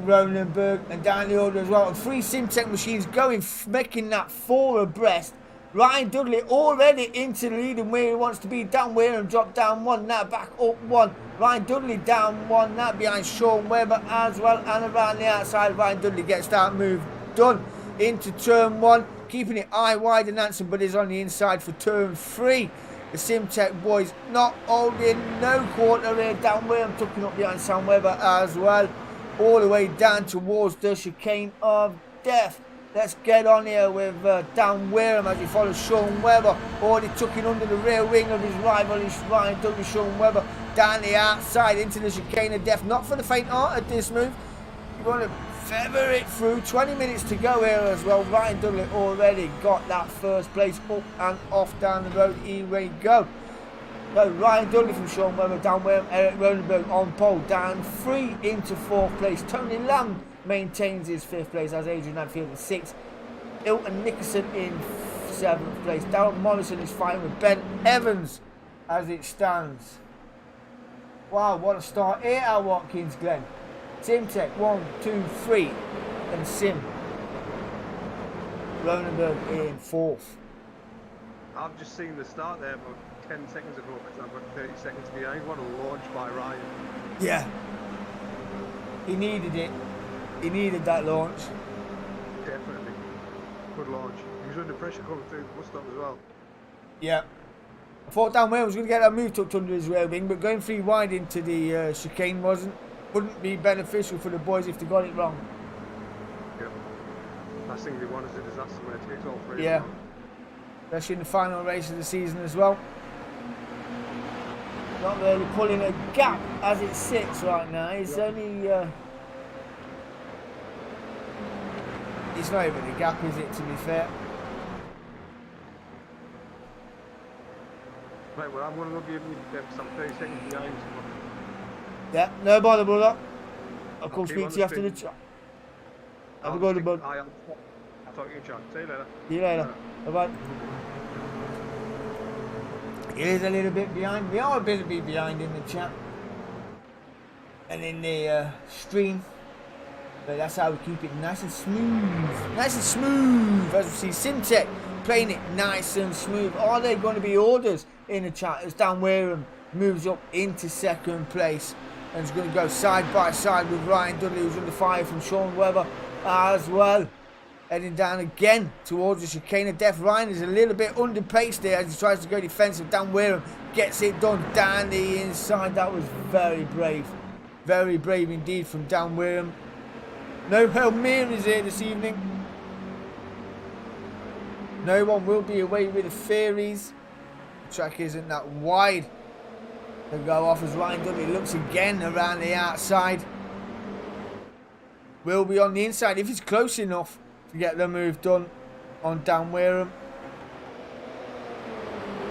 Ronenberg and down the order as well. And 3 Simtech machines going, making that 4 abreast. Ryan Dudley already into the lead and where he wants to be. Dan Wareham dropped down 1, now back up 1. Ryan Dudley down 1, now behind Sean Webber as well. And around the outside, Ryan Dudley gets that move done into turn 1. Keeping it eye wide and Nansen, but is on the inside for turn 3. The Simtech boys not holding no quarter here. Dan Wareham tucking up behind Sam Webber as well. All the way down towards the chicane of death. Let's get on here with Dan Wareham as he follows Sean Webber. Already tucking under the rear wing of his rival, Ryan Dudley. Sean Webber down the outside into the chicane of death. Not for the faint-hearted this move. You want to feather it through. 20 minutes to go here as well. Ryan Dudley already got that first place up and off down the road. Here we go. So Ryan Dudley from Sean Webber, Dan Wareham, Eric Ronenberg on pole, down 3 into 4th place. Tony Lamb maintains his 5th place as Adrian Hadfield in 6th. Hilton Nickerson in 7th place. Darryl Morrison is fighting with Ben Evans as it stands. Wow, what a start here at Watkins Glen. Simtech 1, 2, 3 and Sim Ronenberg in 4th. I've just seen the start there about 10 seconds ago because I've got 30 seconds behind. What a launch by Ryan. Yeah. He needed it. He needed that launch. Definitely. Good launch. He was under pressure coming through the bus stop as well. Yeah. I thought Dan Wareham was going to get that move tucked under his rear wing, but going 3 wide into the chicane wouldn't be beneficial for the boys if they got it wrong. Yeah. Last thing they want is a disaster where it takes all 3 Yeah. of them. Especially in the final race of the season as well. Not really pulling a gap as it sits right now. It's only... it's not even a gap, is it, to be fair? Right, well, I'm going to give you some 30 seconds behind. Yeah, no bother, brother. I'll come Okay, speak to you after the understood. chat. Have a good one, bud. I'll talk to you, John. See you later. See you later. Bye-bye. It is a little bit behind. We are a bit behind in the chat and in the stream, but that's how we keep it nice and smooth. Nice and smooth. As we see Simtech playing it nice and smooth. Are there going to be orders in the chat as Dan Wareham moves up into 2nd place and is going to go side by side with Ryan Dudley, who's under fire from Sean Webber as well. Heading down again towards the chicane of death. Ryan is a little bit under pace there as he tries to go defensive. Dan Wareham gets it done down the inside. That was very brave. Very brave indeed from Dan Wareham. No Hail Marys here this evening. No one will be away with the fairies. track isn't that wide to go off as Ryan Dudley looks again around the outside. Will be on the inside if he's close enough to get the move done on Dan Wareham.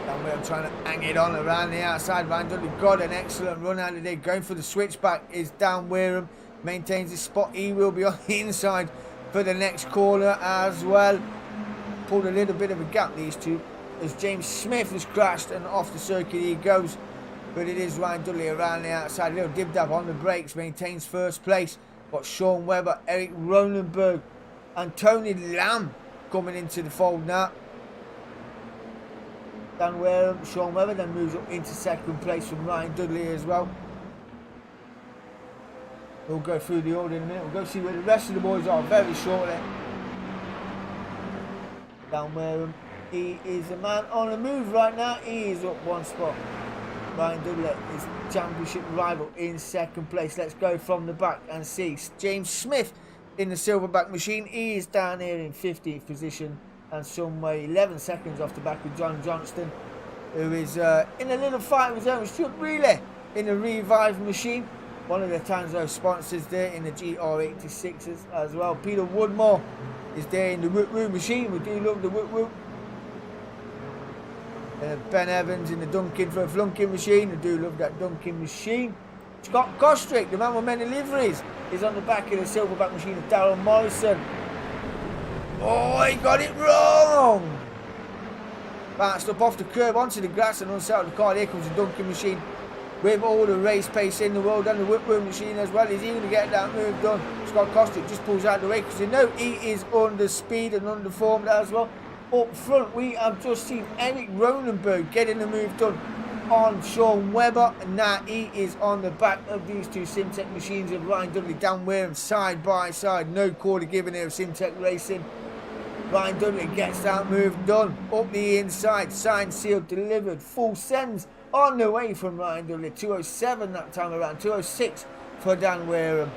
Dan Wareham trying to hang it on around the outside. Ryan Dudley got an excellent run out of there. Going for the switchback is Dan Wareham. Maintains his spot. He will be on the inside for the next corner as well. Pulled a little bit of a gap, these two, as James Smith has crashed and off the circuit he goes. But it is Ryan Dudley around the outside. A little dib-dab on the brakes. Maintains first place. Got Sean Webber, Eric Ronenberg and Tony Lamb coming into the fold now. Dan Wareham, Sean Webber then moves up into second place from Ryan Dudley as well. We'll go through the order in a minute. We'll go see where the rest of the boys are very shortly. Dan Wareham, he is a man on the move right now. He is up one spot. Ryan Dudley is championship rival in second place. Let's go from the back and see James Smith in the silverback machine. He is down here in 15th position and somewhere 11 seconds off the back of John Johnston, who is in a little fight with his own Stuart Relay in the Revive machine. One of the Tanso sponsors there in the GR86s as well. Peter Woodmore is there in the Woot Woo machine. We do love the Woot Woo. Ben Evans in the Duncan for a flunking machine. I do love that Duncan machine. Scott Kostrick, the man with many liveries, is on the back of the silverback machine of Darryl Morrison. Oh, he got it wrong! Bounced up off the curb onto the grass and unsettled the car. Here comes the Duncan machine with all the race pace in the world, and the Whitburn machine as well. He's even going to get that move done. Scott Kostrick just pulls out the way because you know he is under speed and underformed as well. Up front, we have just seen Eric Ronenberg getting the move done on Sean Webber, and now he is on the back of these two Simtech machines of Ryan Dudley, Dan Wareham side by side. No quarter given here of Simtech Racing. Ryan Dudley gets that move done up the inside, signed, sealed, delivered, full sends on the way from Ryan Dudley. 207 that time around, 206 for Dan Wareham.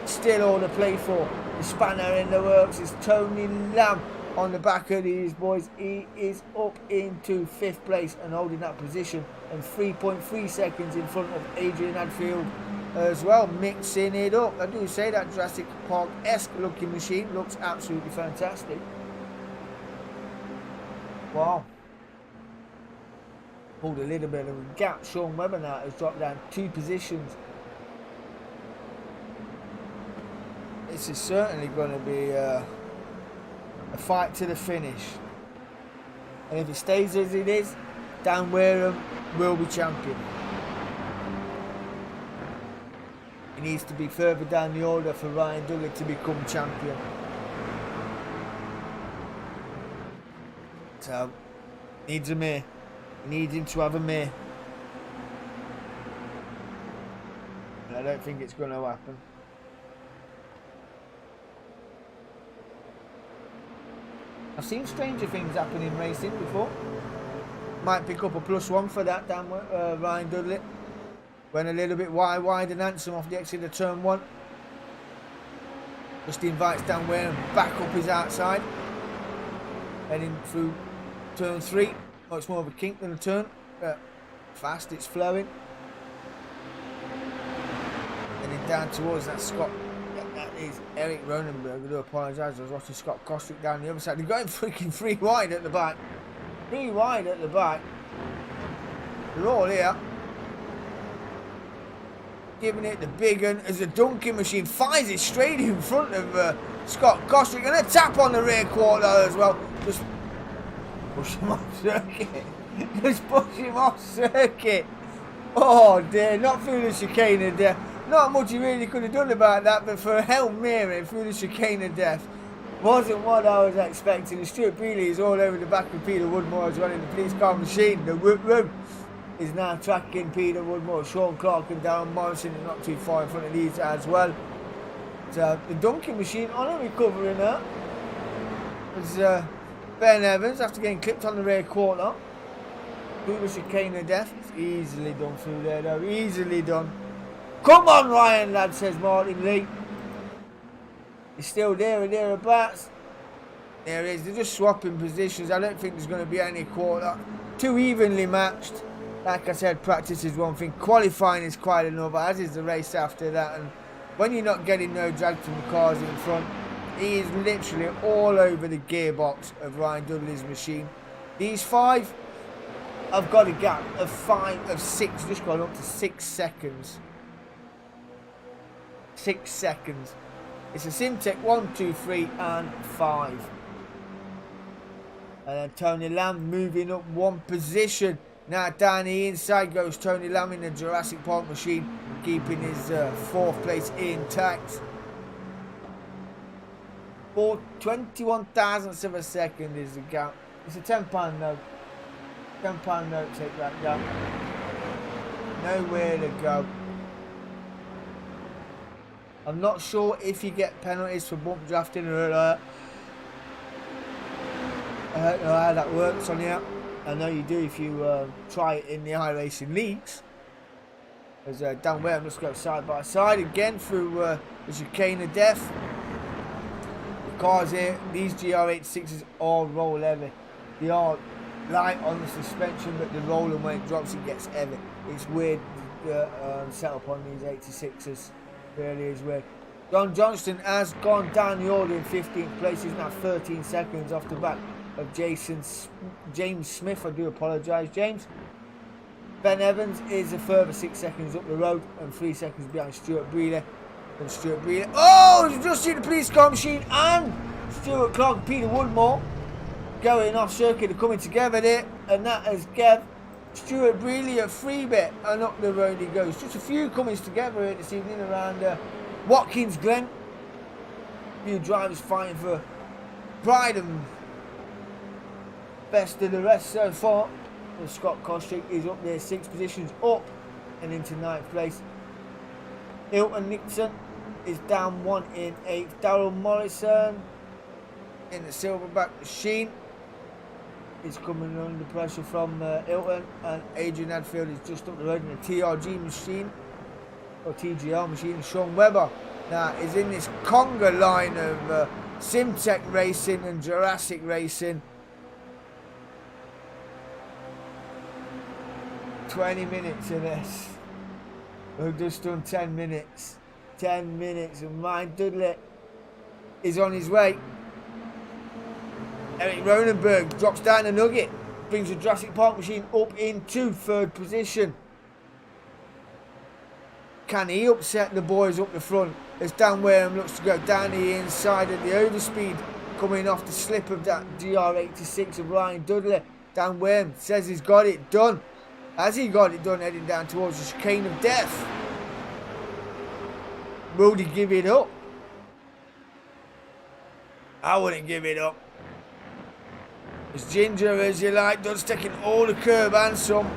Still all to play for. The spanner in the works is Tony Lamb. On the back of these boys, he is up into 5th place and holding that position, and 3.3 seconds in front of Adrian Hadfield as well, mixing it up. I do say that Jurassic Park-esque looking machine looks absolutely fantastic. Wow. Pulled a little bit of a gap. Sean Webber now has dropped down 2 positions. This is certainly going to be a fight to the finish, and if it stays as it is, Dan Wareham will be champion. He needs to be further down the order for Ryan Dudley to become champion. So, needs a mare. Needs him to have a mare. And I don't think it's going to happen. I've seen stranger things happen in racing before. Might pick up a +1 for that, Ryan Dudley. Went a little bit wide and handsome off the exit of turn 1. Just invites Dan Wareham back up his outside. Heading through turn 3. Oh, it's more of a kink than a turn. Fast, it's flowing. Heading down towards that Scott. That is Eric Ronenberg. I do apologise. I was watching Scott Kostrick down the other side. They're going freaking 3 wide at the back. 3 wide at the back. They're all here. Giving it the big one as the Duncan machine fires it straight in front of Scott Kostrick. And a tap on the rear quarter as well. Just push him off circuit. Just push him off circuit. Oh dear, not through the chicane of death. Not much he really could have done about that, but for a Hail Mary through the chicane of death wasn't what I was expecting. And Stuart Bealey is all over the back of Peter Woodmore as well in the police car machine. The Whoop Whoop is now tracking Peter Woodmore. Sean Clark and Darren Morrison are not too far in front of these as well. So the Duncan machine on a recovery now. As Ben Evans, after getting clipped on the rear quarter, through the chicane of death. It's easily done through there though, easily done. Come on Ryan lad, says Martin Lee. He's still there and thereabouts. There he is, they're just swapping positions. I don't think there's going to be any quarter. too evenly matched. Like I said, practice is one thing, qualifying is quite another, as is the race after that. And when you're not getting no drag from the cars in front, he is literally all over the gearbox of Ryan Dudley's machine. These 5 have got a gap of 6, just gone up to 6 seconds. 6 seconds. It's a Simtech 1, 2, 3 and 5. And then Tony Lamb moving up 1 position. Now down the inside goes Tony Lamb in the Jurassic Park machine, keeping his 4th place intact. For 21 thousandths of a second is the gap. It's a £10 note. £10 note, take that gap. Nowhere to go. I'm not sure if you get penalties for bump drafting or I don't know how that works on here. I know you do if you try it in the iRacing leagues. As Dan Ware, let's go side by side again through the chicane of death. The cars here, these GR86s are roll heavy. They are light on the suspension, but the rolling when it drops, it gets heavy. It's weird setup on these 86s. Really is weird. John Johnston has gone down the order in 15th place. He's now 13 seconds off the back of James Smith. I do apologise, James. Ben Evans is a further 6 seconds up the road and 3 seconds behind Stuart Breeder. And Stuart Breeder, oh, you just see the police car machine and Stuart Clark and Peter Woodmore going off circuit and coming together there, and that has Gav Stuart Breeder a free bit, and up the road he goes. Just a few comings together here this evening around WATKINS GLEN. A few drivers fighting for pride and best of the rest so far. And Scott Kostrick is up there, 6 positions up and into 9th place. Hilton Nixon is down 1 in 8th. Darryl Morrison in the silverback machine is coming under pressure from Hilton, and Adrian Hadfield is just up the road in the TRG machine, or TGR machine. Sean Webber now is in this conga line of Simtech Racing and Jurassic Racing. 20 minutes in this. We've just done 10 minutes. 10 minutes, and Ryan Dudley is on his way. Eric Ronenberg drops down the nugget, brings the Jurassic Park machine up into 3rd position. Can he upset the boys up the front as Dan Wareham looks to go down the inside of the overspeed, coming off the slip of that GR86 of Ryan Dudley? Dan Wareham says he's got it done. Has he got it done, heading down towards the chicane of death? Will he give it up? I wouldn't give it up. As ginger as you like, Dud's taking all the curb and some.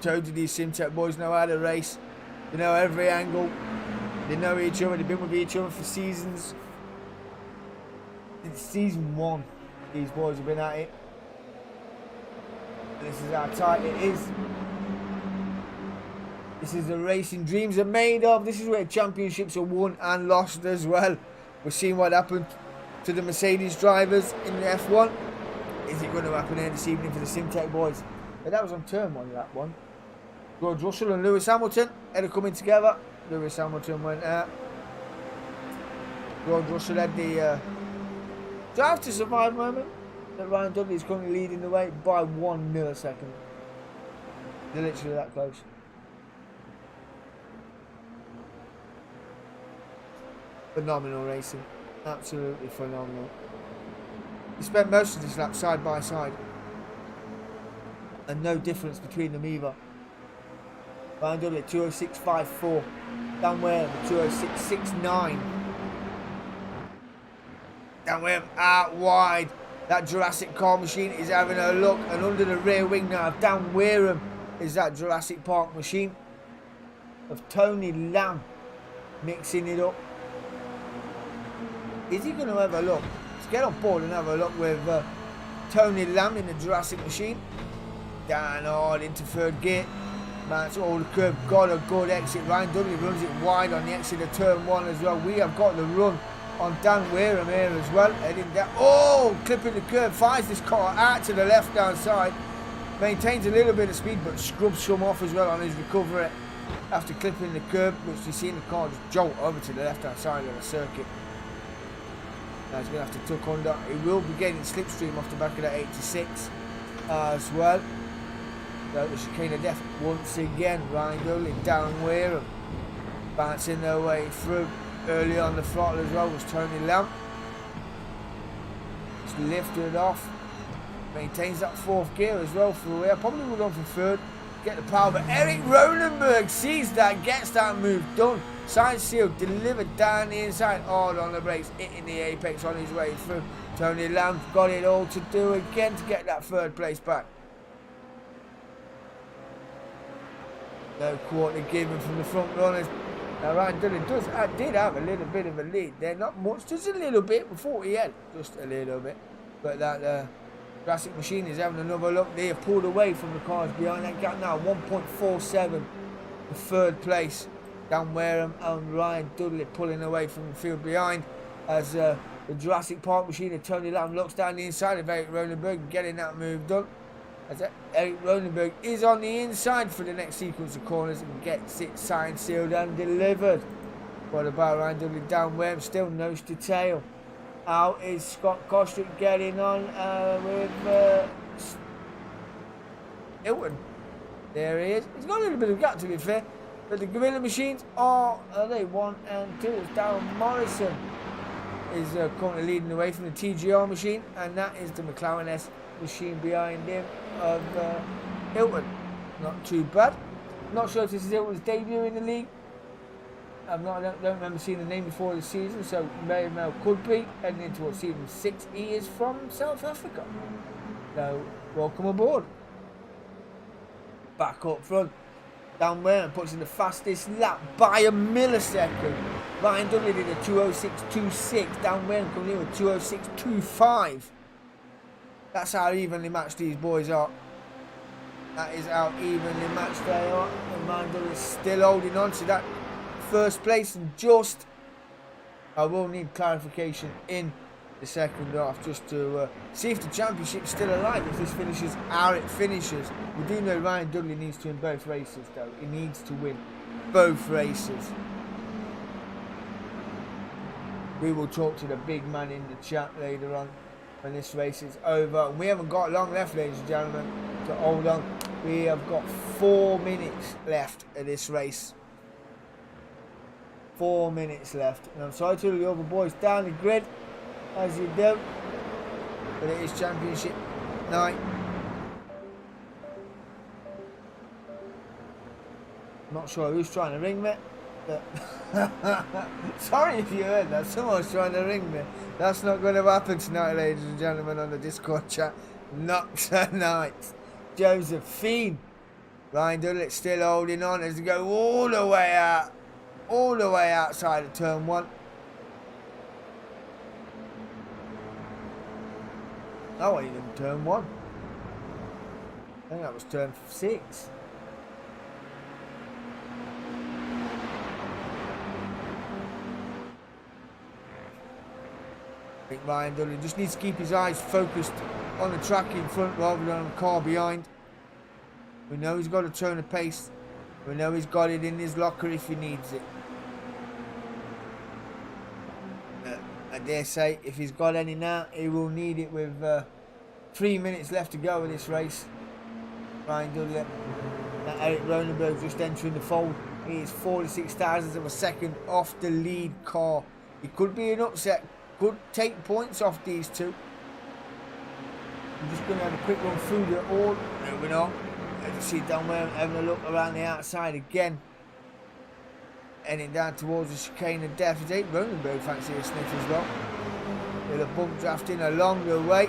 Told you these Simtech boys know how to race. They know every angle. They know each other. They've been with each other for seasons. It's season 1. These boys have been at it. And this is how tight it is. This is the racing dreams are made of. This is where championships are won and lost as well. We're seeing what happened to the Mercedes drivers in the F1. Is it going to happen here this evening for the Simtech boys? But that was on turn 1, that one. George Russell and Lewis Hamilton had it coming together. Lewis Hamilton went out. George Russell had the drive to survive moment. That Ryan Dudley is currently leading the way by 1 millisecond. They're literally that close. Phenomenal racing. Absolutely phenomenal. He spent most of this lap side by side. And no difference between them either. Ryan Dudley at 206.54. Dan Wareham at 206.69. Dan Wareham out wide. That Jurassic car machine is having a look, and under the rear wing now of Dan Wareham is that Jurassic Park machine of Tony Lamb mixing it up. Is he going to have a look? Let's get on board and have a look with Tony Lamb in the Jurassic machine. Down hard into 3rd gear. That's all the curb. Got a good exit. Ryan Dudley runs it wide on the exit of turn 1 as well. We have got the run on Dan Wareham here as well. Heading down. Oh, clipping the curb. Fires this car out to the left-hand side. Maintains a little bit of speed, but scrubs some off as well on his recovery after clipping the curb, which you see in the car just jolt over to the left-hand side of the circuit. Now he's going to have to tuck under. He will be getting slipstream off the back of that 86 as well. So the chicane of death once again. Ryan Dudley down Wareham, bouncing their way through. Early on the throttle as well was Tony Lamb. Just lifted off. Maintains that fourth gear as well for away. Probably would on for third. Get the power, but Eric Ronenberg sees that, gets that move done. Side seal delivered down the inside, hard on the brakes, hitting the apex on his way through. Tony Lamb got it all to do again to get that third place back. No quarter given from the front runners. Now Ryan Dudley did have a little bit of a lead there, not much, just a little bit before he had, just a little bit. But that Jurassic Machine is having another look. They have pulled away from the cars behind that gap now, 1.47 the third place. Dan Wareham and Ryan Dudley pulling away from the field behind as the Jurassic Park Machine of Tony Lamb looks down the inside of Eric Ronenberg, getting that move done. As Eric Ronenberg is on the inside for the next sequence of corners and gets it signed, sealed and delivered. What about Ryan Dudley? Dan Wareham still nose to tail. Out is Scott Kostrick getting on with Hilton. There he is. He's got a little bit of gap to be fair. But the Gorilla Machines are they 1 and 2. It's Darren Morrison is currently leading the way from the TGR machine, and that is the McLaren S machine behind him of Hilton. Not too bad. Not sure if this is Hilton's debut in the league. I don't remember seeing the name before the season, so very well could be heading into season 6. He is from South Africa. So welcome aboard. Back up front. Dan Wareham puts in the fastest lap by a millisecond. Ryan Dudley did a 2:06.26. Dan Wareham coming in with 2:06.25. That's how evenly matched these boys are. That is how evenly matched they are. And Ryan Dudley is still holding on to that first place, and just I will need clarification in the second half just to see if the championship's still alive, if this finishes how it finishes. We do know Ryan Dudley needs to win both races though. He needs to win both races. We will talk to the big man in the chat later on when this race is over. And we haven't got long left, ladies and gentlemen, so hold on. We have got 4 minutes left of this race. 4 minutes left. And I'm sorry to the other boys down the grid, as you do, but it is championship night. Not sure who's trying to ring me, but sorry if you heard that. Someone's trying to ring me. That's not going to happen tonight, ladies and gentlemen, on the Discord chat. Not tonight. Josephine. Ryan Dudley still holding on as they go all the way out. All the way outside of turn 1. That wasn't even turn 1. I think that was turn 6. I think Ryan Dudley just needs to keep his eyes focused on the track in front rather than on the car behind. We know he's got a turn of pace. We know he's got it in his locker if he needs it. I dare say if he's got any now, he will need it with 3 minutes left to go in this race. Ryan Dudley. Now Eric Ronenberg just entering the fold. He is 46 thousandths of a second off the lead car. It could be an upset. Could take points off these two. I'm just going to have a quick run through the all. Moving on. As you see Dan Wareham having a look around the outside again. Heading down towards the chicane of death. Is Ronenberg fancy a sniff as well. With a bump drafting along the way.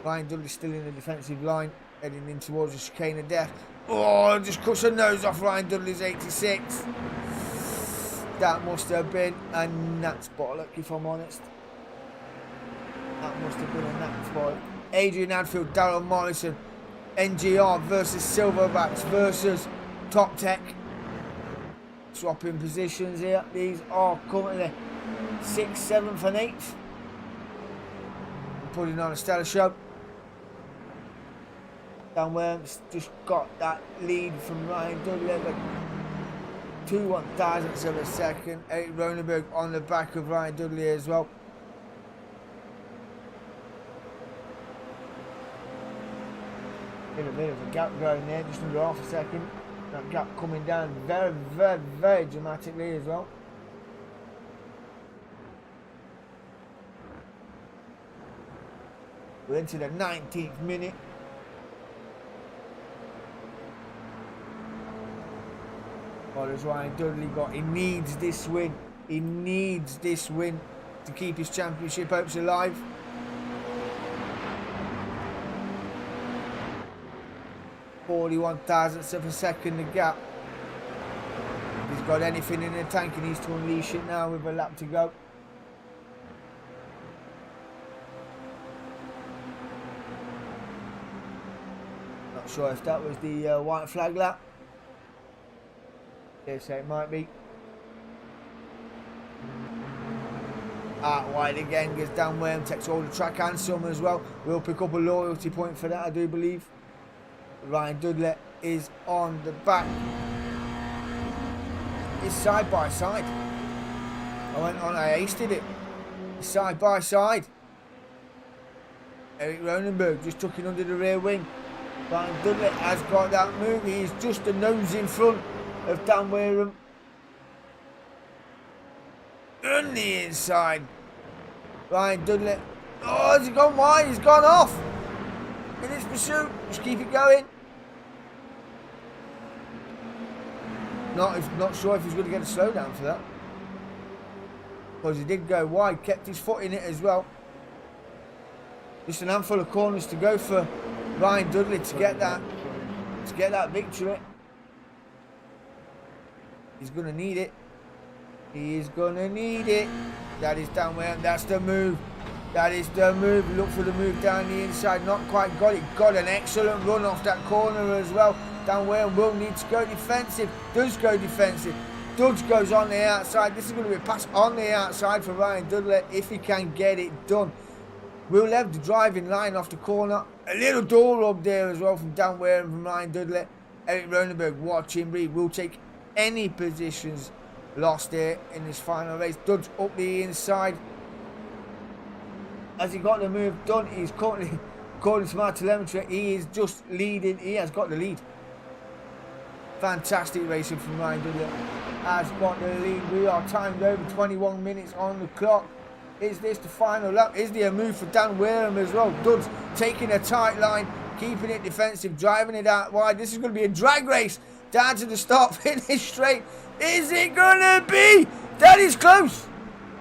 Ryan Dudley still in the defensive line. Heading in towards the chicane of death. Oh, just cuts the nose off Ryan Dudley's 86. That must have been a Nats bollock, if I'm honest. That must have been a Nats bollock. Adrian Hadfield, Darren Morrison. NGR versus Silverbacks versus Top Tech. Swapping positions here. These are currently 6th, 7th and 8th. Putting on a stellar show. Dan Wareham just got that lead from Ryan Dudley. 2/1000ths of a second. Eric Ronenberg on the back of Ryan Dudley as well. In a bit of a gap growing there, just under half a second. That gap coming down very, very, very dramatically as well. We're into the 19th minute. What has Ryan Dudley got? He needs this win. He needs this win to keep his championship hopes alive. .41,000ths of a second the gap. If he's got anything in the tank, he needs to unleash it now with a lap to go. Not sure if that was the white flag lap. Yes, it might be. Out wide again, gets Dan Wareham, takes all the track and some as well. We'll pick up a loyalty point for that, I do believe. Ryan Dudley is on the back. It's side by side. I aced it. It's side by side. Eric Ronenberg just tucking under the rear wing. Ryan Dudley has got that move. He's just a nose in front of Dan Wareham. On the inside. Ryan Dudley. Oh, has he gone wide? He's gone off. In his pursuit. Just keep it going. Not sure if he's going to get a slowdown for that. Because he did go wide. Kept his foot in it as well. Just an handful of corners to go for Ryan Dudley to get that victory. He's going to need it. He is going to need it. That is Dan Wareham. That's the move. That is the move. Look for the move down the inside. Not quite got it. Got an excellent run off that corner as well. Dan Wareham will need to go defensive. Does go defensive. Dudge goes on the outside. This is going to be a pass on the outside for Ryan Dudley if he can get it done. We'll have the driving line off the corner. A little door rub there as well from Dan Wareham from Ryan Dudley. Eric Ronenberg watching Reed will take any positions lost there in this final race. Dudge up the inside. Has he got the move done? He's currently, according to my telemetry, he is just leading. He has got the lead. Fantastic racing from Ryan Dudley. Has got the lead. We are timed over 21 minutes on the clock. Is this the final lap? Is there a move for Dan Wareham as well? Dudge taking a tight line, keeping it defensive, driving it out wide. This is going to be a drag race down to the start finish straight. Is it going to be? That is close.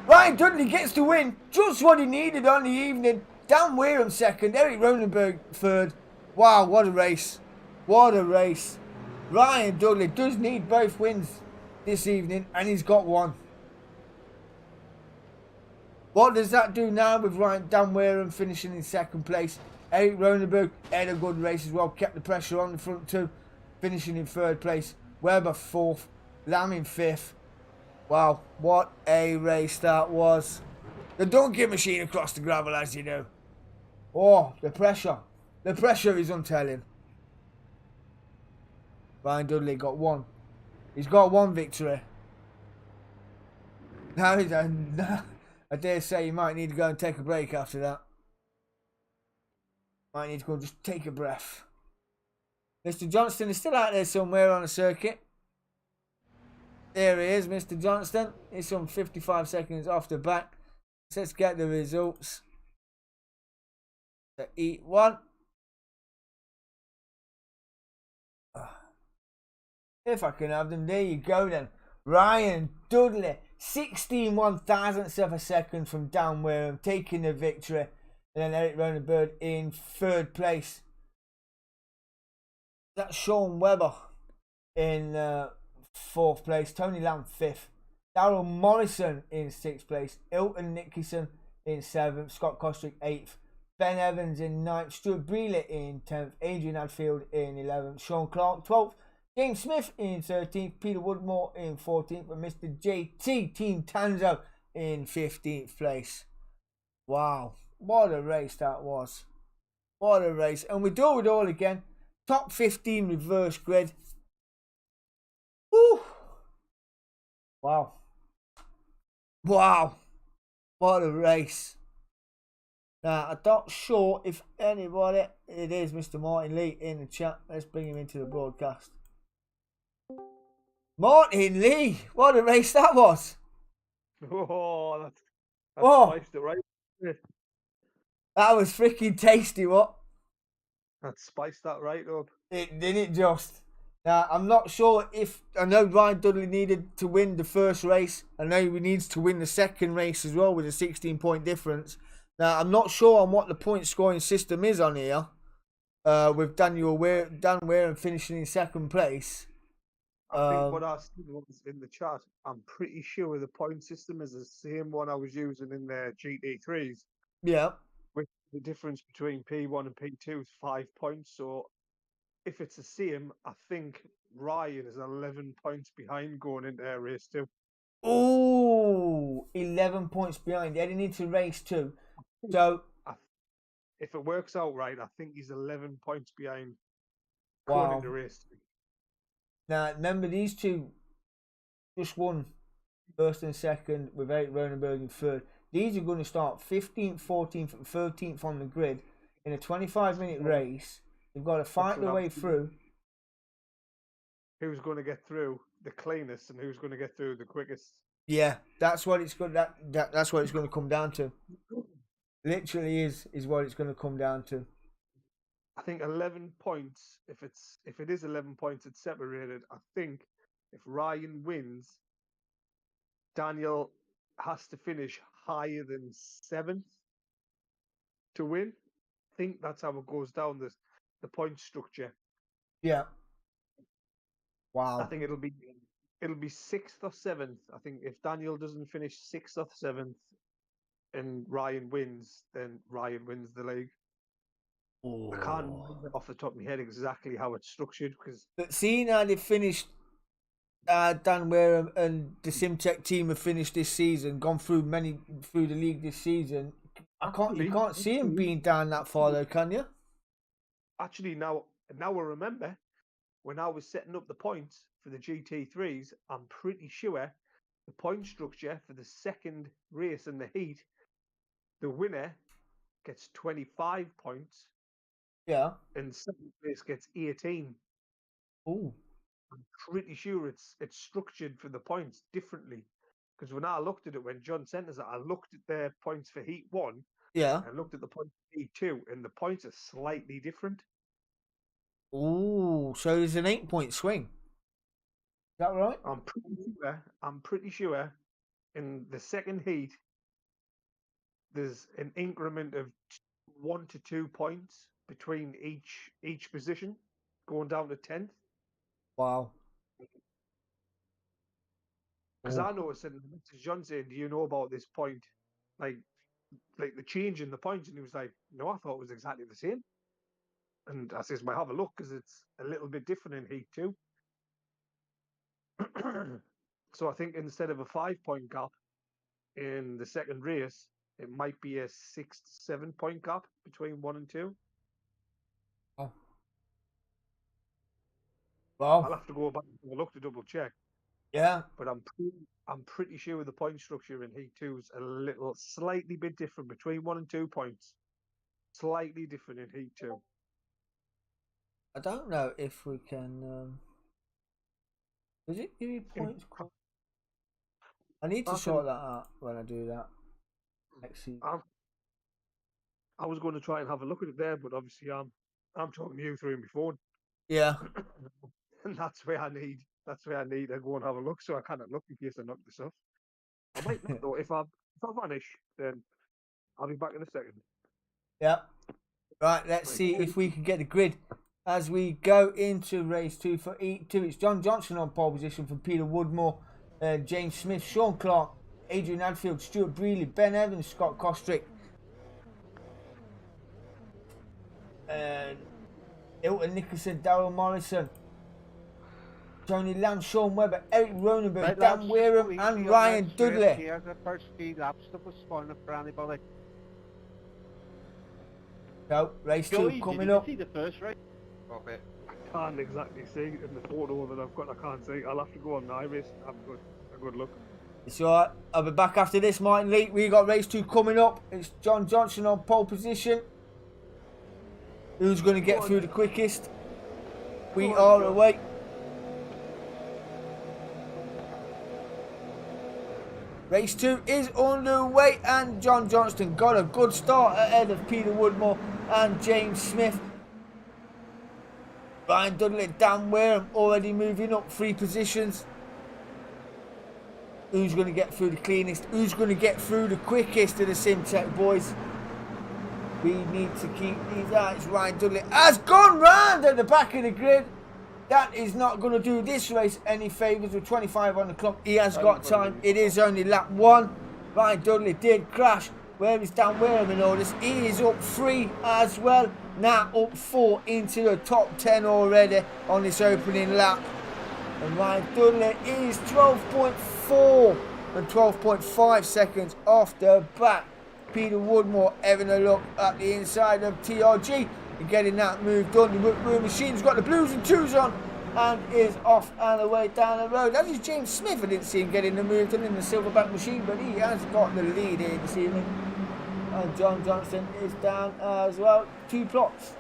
Ryan Dudley gets the win. Just what he needed on the evening. Dan Wareham second. Eric Ronenberg third. Wow, what a race. What a race. Ryan Dudley does need both wins this evening, and he's got one. What does that do now with Dan Wareham finishing in second place? Eric Ronenberg had a good race as well. Kept the pressure on the front two. Finishing in third place. Webber fourth. Lamb in fifth. Wow, what a race that was. The donkey machine across the gravel, as you know. Oh, the pressure. The pressure is untelling. Ryan Dudley got one. He's got one victory. Now he's I dare say you might need to go and take a break after that. Might need to go and just take a breath. Mr. Johnston is still out there somewhere on the circuit. There he is, Mr. Johnston. He's some 55 seconds off the back. Let's get the results. Heat 1. If I can have them, there you go then. Ryan Dudley, 16/1000ths of a second from Dan Wareham, taking the victory. And then Eric Ronenberg in third place. That's Sean Webber in fourth place. Tony Lamb fifth. Darryl Morrison in sixth place. Ilton Nickerson in seventh. Scott Kostrick eighth. Ben Evans in ninth. Stuart Brealey in 10th. Adrian Hadfield in 11th. Sean Clark 12th. James Smith in 13th. Peter Woodmore in 14th. And Mr. JT Team Tanso in 15th place. Wow, what a race that was. What a race. And we do it all again. Top 15 reverse grid. Woo! Wow. Wow. What a race. Now, I'm not sure if anybody... It is Mr. Martin Lee in the chat. Let's bring him into the broadcast. Martin Lee! What a race that was. Oh, that's Oh. spiced it right. Yeah. That was freaking tasty, what? That spiced that right up. It didn't just. Now, I'm not sure if... I know Ryan Dudley needed to win the first race. I know he needs to win the second race as well with a 16-point difference. Now, I'm not sure on what the point scoring system is on here. With Dan Wareham finishing in second place. I think what I said was in the chat, I'm pretty sure the point system is the same one I was using in the GT3s. Yeah. With the difference between P1 and P2 is 5 points. So if it's the same, I think Ryan is 11 points behind going into race 2. Ooh, 11 points behind. They need to race 2. So, if it works out right, I think he's 11 points behind wow. going into race 2. Now, remember, these two just won first and second with Eric Ronenberg in third. These are going to start 15th, 14th, and 13th on the grid in a 25-minute race. They've got to fight their way through. Who's going to get through the cleanest and who's going to get through the quickest? Yeah, that's what it's going. That's what it's going to come down to. Literally is what it's going to come down to. I think 11 points. If it is 11 points, it's separated. I think if Ryan wins, Daniel has to finish higher than 7th to win. I think that's how it goes down the point structure. Yeah. Wow. I think it'll be 6th or 7th. I think if Daniel doesn't finish 6th or 7th and Ryan wins, then Ryan wins the league. Oh. I can't remember off the top of my head exactly how it's structured because. But seeing how they finished, Dan Wareham and the Simtech team have finished this season, gone through the league this season. You can't see him being down that far though, can you? Actually, now I remember when I was setting up the points for the GT3s, I'm pretty sure the point structure for the second race in the heat, the winner gets 25 points. Yeah. And second place gets 18. Oh. I'm pretty sure it's structured for the points differently. Because when I looked at it, when John sent us it, I looked at their points for Heat 1. Yeah. And looked at the points for Heat 2, and the points are slightly different. Ooh, so there's an 8-point swing. Is that right? I'm pretty sure in the second heat, there's an increment of 1 to 2 points between each position, going down to 10th. Wow. Because I noticed in the message John saying, "Do you know about this point? Like the change in the points?" And he was like, "No, I thought it was exactly the same." And I says, "Might have a look because it's a little bit different in Heat 2." So I think instead of a 5-point gap in the second race, it might be a 6 to 7-point gap between 1 and 2. Oh. Wow. I'll have to go back and look to double check. Yeah. But I'm pretty sure the point structure in Heat 2 is a slightly bit different between 1 and 2 points. Slightly different in Heat 2. I don't know if we can. Does it give you points? I need to sort that out when I do that. Next season. I was going to try and have a look at it there, but obviously I'm talking to you through my phone. Yeah. And that's where I need to go and have a look, so I cannot look in case I knock this off. I might not though. If I vanish, then I'll be back in a second. Yeah. Right, let's see if we can get the grid as we go into race 2 for Heat 2. It's John Johnson on pole position from Peter Woodmore, James Smith, Sean Clark, Adrian Hadfield, Stuart Brealey, Ben Evans, Scott Kostrick, and Hilton Nicholson, Daryl Morrison, Tony Lamb, Sean Webber, Eric Ronenberg, Right, Dan lads, Wareham easy and on Ryan that straight Dudley. Here, the first 3 laps that was spoiling for anybody. So, race 2 Joey, coming did you up. see the first race? Okay. Can't exactly see in the photo that I've got. I can't see. I'll have to go on the iRace and have a good look. It's alright. I'll be back after this, Martin Lee. We got race 2 coming up. It's John Johnson on pole position. Who's going to get through the quickest? We Go on, are John. away. Race 2 is underway, and John Johnston got a good start ahead of Peter Woodmore and James Smith. Ryan Dudley, Dan Wareham already moving up 3 positions. Who's going to get through the cleanest? Who's going to get through the quickest of the Simtech boys? We need to keep these eyes. Ryan Dudley has gone round at the back of the grid. That is not going to do this race any favours with 25 on the clock. He has got time. It is only lap 1. Ryan Dudley did crash. Where is Dan Wareham in all this? He is up 3 as well. Now up 4 into the top 10 already on this opening lap. And Ryan Dudley is 12.4 and 12.5 seconds off the back. Peter Woodmore having a look at the inside of TRG and getting that move done. The Whip Machine's got the blues and 2s on and is off and away down the road. That is James Smith. I didn't see him getting the move done in the Silverback Machine, but he has got the lead here this evening. And John Johnston is down as well. 2 plots.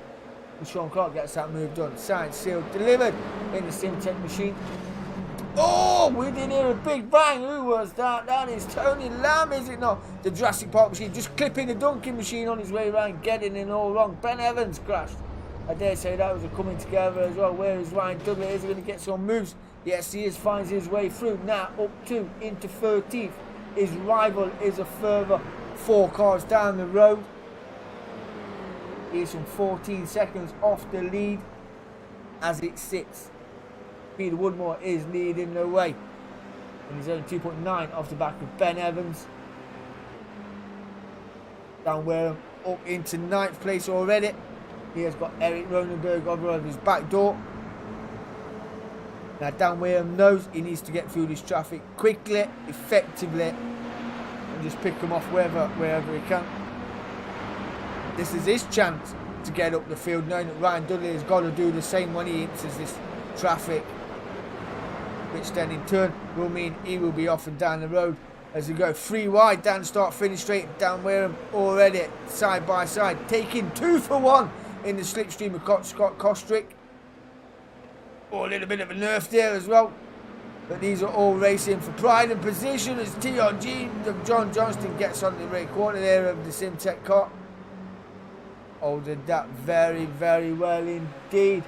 And Sean Clark gets that move done. Signed, sealed, delivered in the Simtech Machine. Oh, we did hear a big bang. Who was that? That is Tony Lamb, is it not? The Jurassic Park Machine just clipping the Dunking Machine on his way around, getting in all wrong. Ben Evans crashed. I dare say that was a coming together as well. Where is Ryan Dudley? Is he going to get some moves? Yes, he is. Finds his way through. Now up 2 into 13th. His rival is a further 4 cars down the road. He is some 14 seconds off the lead as it sits. Peter Woodmore is leading the way. And he's only 2.9 off the back of Ben Evans. Dan Wareham up into 9th place already. He has got Eric Ronenberg over his back door. Now Dan Wareham knows he needs to get through this traffic quickly, effectively, and just pick them off wherever he can. This is his chance to get up the field, knowing that Ryan Dudley has got to do the same when he enters this traffic, which then in turn will mean he will be off and down the road as we go 3 wide down start finish straight. Dan Wareham already side by side, taking 2 for 1 in the slipstream of Scott Kostrick. Oh, a little bit of a nerf there as well, but these are all racing for pride and position as TRG of John Johnston gets on the rear quarter there of the Simtech car. Oh, did that very, very well indeed.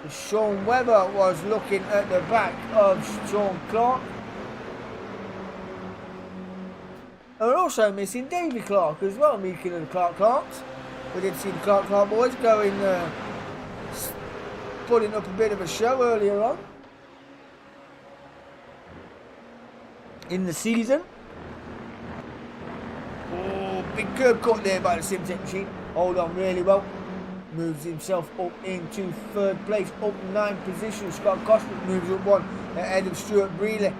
Sean Webber was looking at the back of Sean Clark. And we're also missing Davy Clark as well, speaking of the Clarks. We did see the Clark boys going, putting up a bit of a show earlier on in the season. Oh, big curb cut there by the Simtech Machine. Hold on really well. Moves himself up into 3rd place, up 9 positions. Scott Kostrick moves up 1 ahead of Stuart Brealey.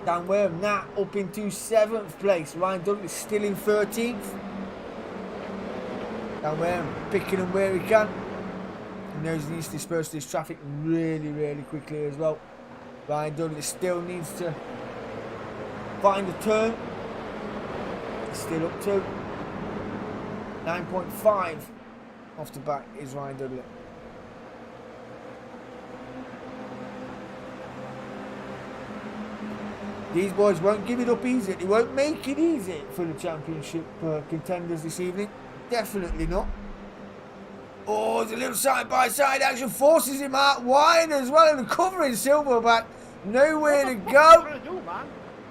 Dan Wareham now up into 7th place. Ryan Dudley still in 13th. Dan Wareham picking him where he can. He knows he needs to disperse this traffic really, really quickly as well. Ryan Dudley still needs to find a turn. He's still up to 9.5 off the back is Ryan Dudley. These boys won't give it up easy. They won't make it easy for the championship contenders this evening. Definitely not. Oh, there's a little side-by-side action. Forces him out wide as well and covering Silverback. Nowhere to go.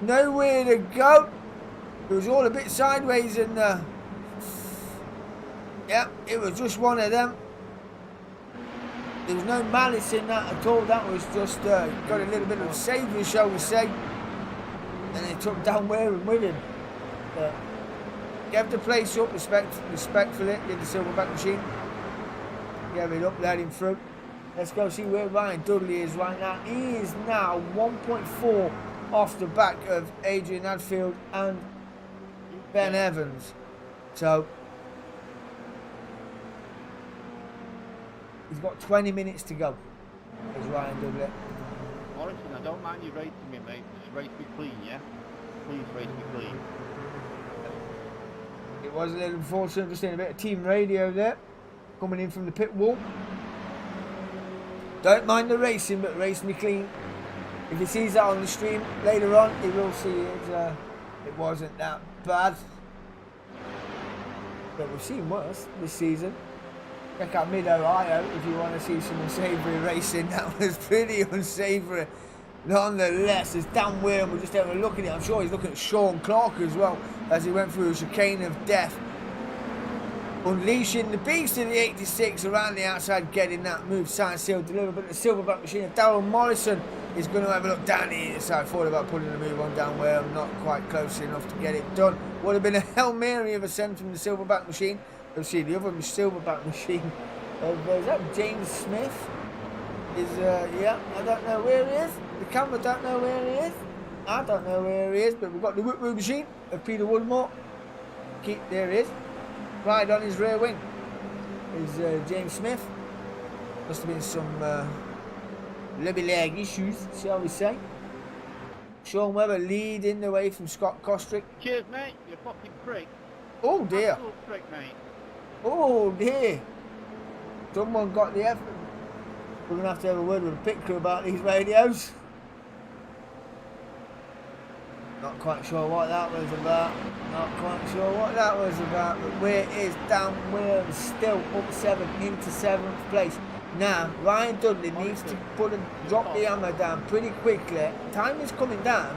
Nowhere to go. It was all a bit sideways and yeah, it was just one of them. There was no malice in that at all. That was just got a little bit of saviour, shall we say. And they took Dan Wareham with him. Gave the place up respectfully in the Silverback Machine. Gave it up, let him through. Let's go see where Ryan Dudley is right now. He is now 1.4 off the back of Adrian Hadfield and Ben Evans. So he's got 20 minutes to go. There's Ryan Dudley. Morrison, I don't mind you racing me, mate. Just race me clean, yeah? Please race me clean. It was a little unfortunate, just in a bit of team radio there. Coming in from the pit wall. Don't mind the racing, but race me clean. If he sees that on the stream later on, he will see it wasn't that bad. But we've seen worse this season. Check out Mid-Ohio if you want to see some unsavoury racing. That was pretty unsavoury. Nonetheless, as Dan Weirham was just having a look at it, I'm sure he's looking at Sean Clark as well as he went through a chicane of death. Unleashing the beast of the 86 around the outside, getting that move signed, sealed, delivered. But the silverback machine of Daryl Morrison is going to have a look down the inside. Thought about putting the move on Dan Weirham, not quite close enough to get it done. Would have been a Hail Mary of a send from the silverback machine. You'll see the other silverback machine. Is that James Smith? Yeah, I don't know where he is. The camera don't know where he is. I don't know where he is, but we've got the Whitwood machine of Peter Woodmore. There he is. Right on his rear wing is James Smith. Must have been some rubby leg issues, shall we say. Sean Webber leading the way from Scott Kostrick. Cheers, mate. You fucking prick. Oh dear. Absolute prick, mate. Oh dear. Someone got the effort. We're going to have a word with the pit crew about these radios. Not quite sure what that was about. Not quite sure what that was about. But where is Dan Weirham? Still up 7th, into 7th place. Now, Ryan Dudley needs to drop the hammer down pretty quickly. Time is coming down,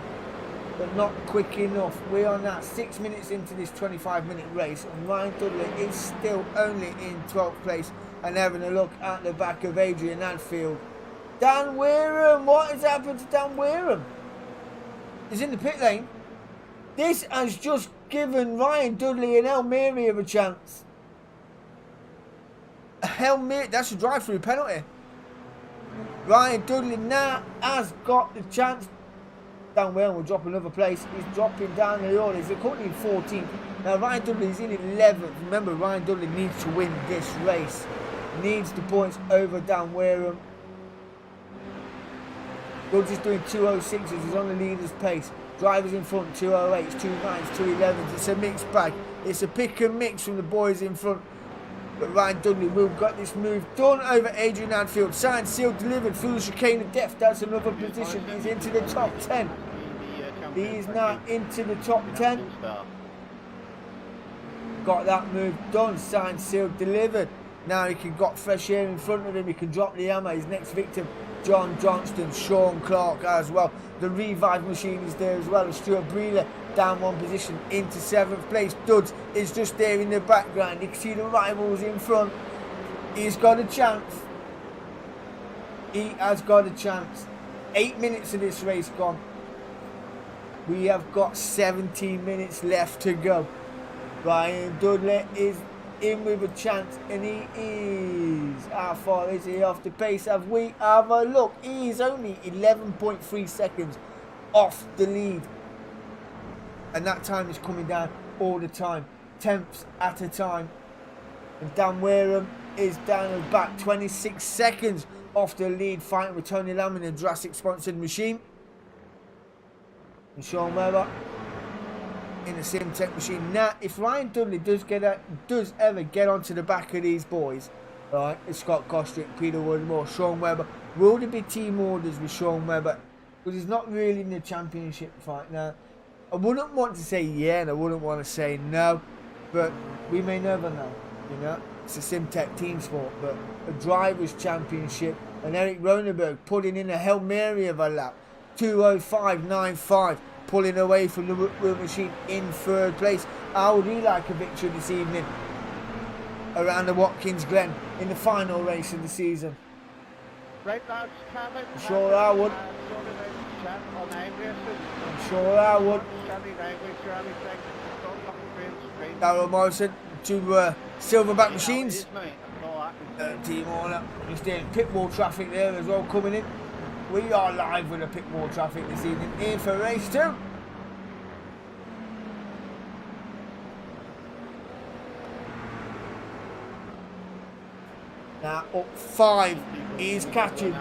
but not quick enough. We're on that 6 minutes into this 25-minute race, and Ryan Dudley is still only in 12th place and having a look at the back of Adrian Hadfield. Dan Weirham, what has happened to Dan Weirham? He's in the pit lane. This has just given Ryan Dudley an Hail Mary of a chance. A Hail Mary, that's a drive-through penalty. Ryan Dudley now has got the chance. Dan Weirham will drop another place. He's dropping down the order. He's currently 14th. Now Ryan Dudley is in 11th. Remember, Ryan Dudley needs to win this race. Needs the points over Dan Weirham. Dudley's is doing 206s. He's on the leader's pace. Drivers in front, 208s, 209s, 211s. It's a mixed bag. It's a pick and mix from the boys in front. But Ryan Dudley will got this move done over Adrian Hadfield. Signed, sealed, delivered through the chicane of death. That's another position. He's into the top 10. He is now into the top 10. Got that move done. Signed, sealed, delivered. Now he can got fresh air in front of him. He can drop the hammer. His next victim, John Johnston, Sean Clark as well. The revive machine is there as well. And Stuart Breeder down one position into 7th place. Duds is just there in the background. You can see the rivals in front. He's got a chance. He has got a chance. 8 minutes of this race gone. We have got 17 minutes left to go. Ryan Dudley is in with a chance, and he is. How far is he off the pace? Have we have a look? He is only 11.3 seconds off the lead, and that time is coming down all the time, tenths at a time. And Dan Weirham is down and back, 26 seconds off the lead, fighting with Tony Lamb in a Jurassic sponsored machine. And Sean Weber in the Simtech machine. Now, if Ryan Dudley does ever get onto the back of these boys, right, it's Scott Kostrick, Peter Woodmore, Sean Webber, will there be team orders with Sean Webber? Because he's not really in the championship fight now. I wouldn't want to say yeah, and I wouldn't want to say no, but we may never know, you know. It's a Simtech team sport, but a drivers' championship, and Eric Ronenberg putting in a Hail Mary of a lap, 2:05.95. Pulling away from the Whitwood machine in 3rd place. How would he like a victory this evening around the Watkins Glen in the final race of the season? Right, lads, I'm sure I would. I'm sure I would. Daryl Morrison to Silverback Machines. Team Order. Just in pit wall traffic there as well coming in. We are live with the pit wall traffic this evening here for race 2. Now up 5, he is catching.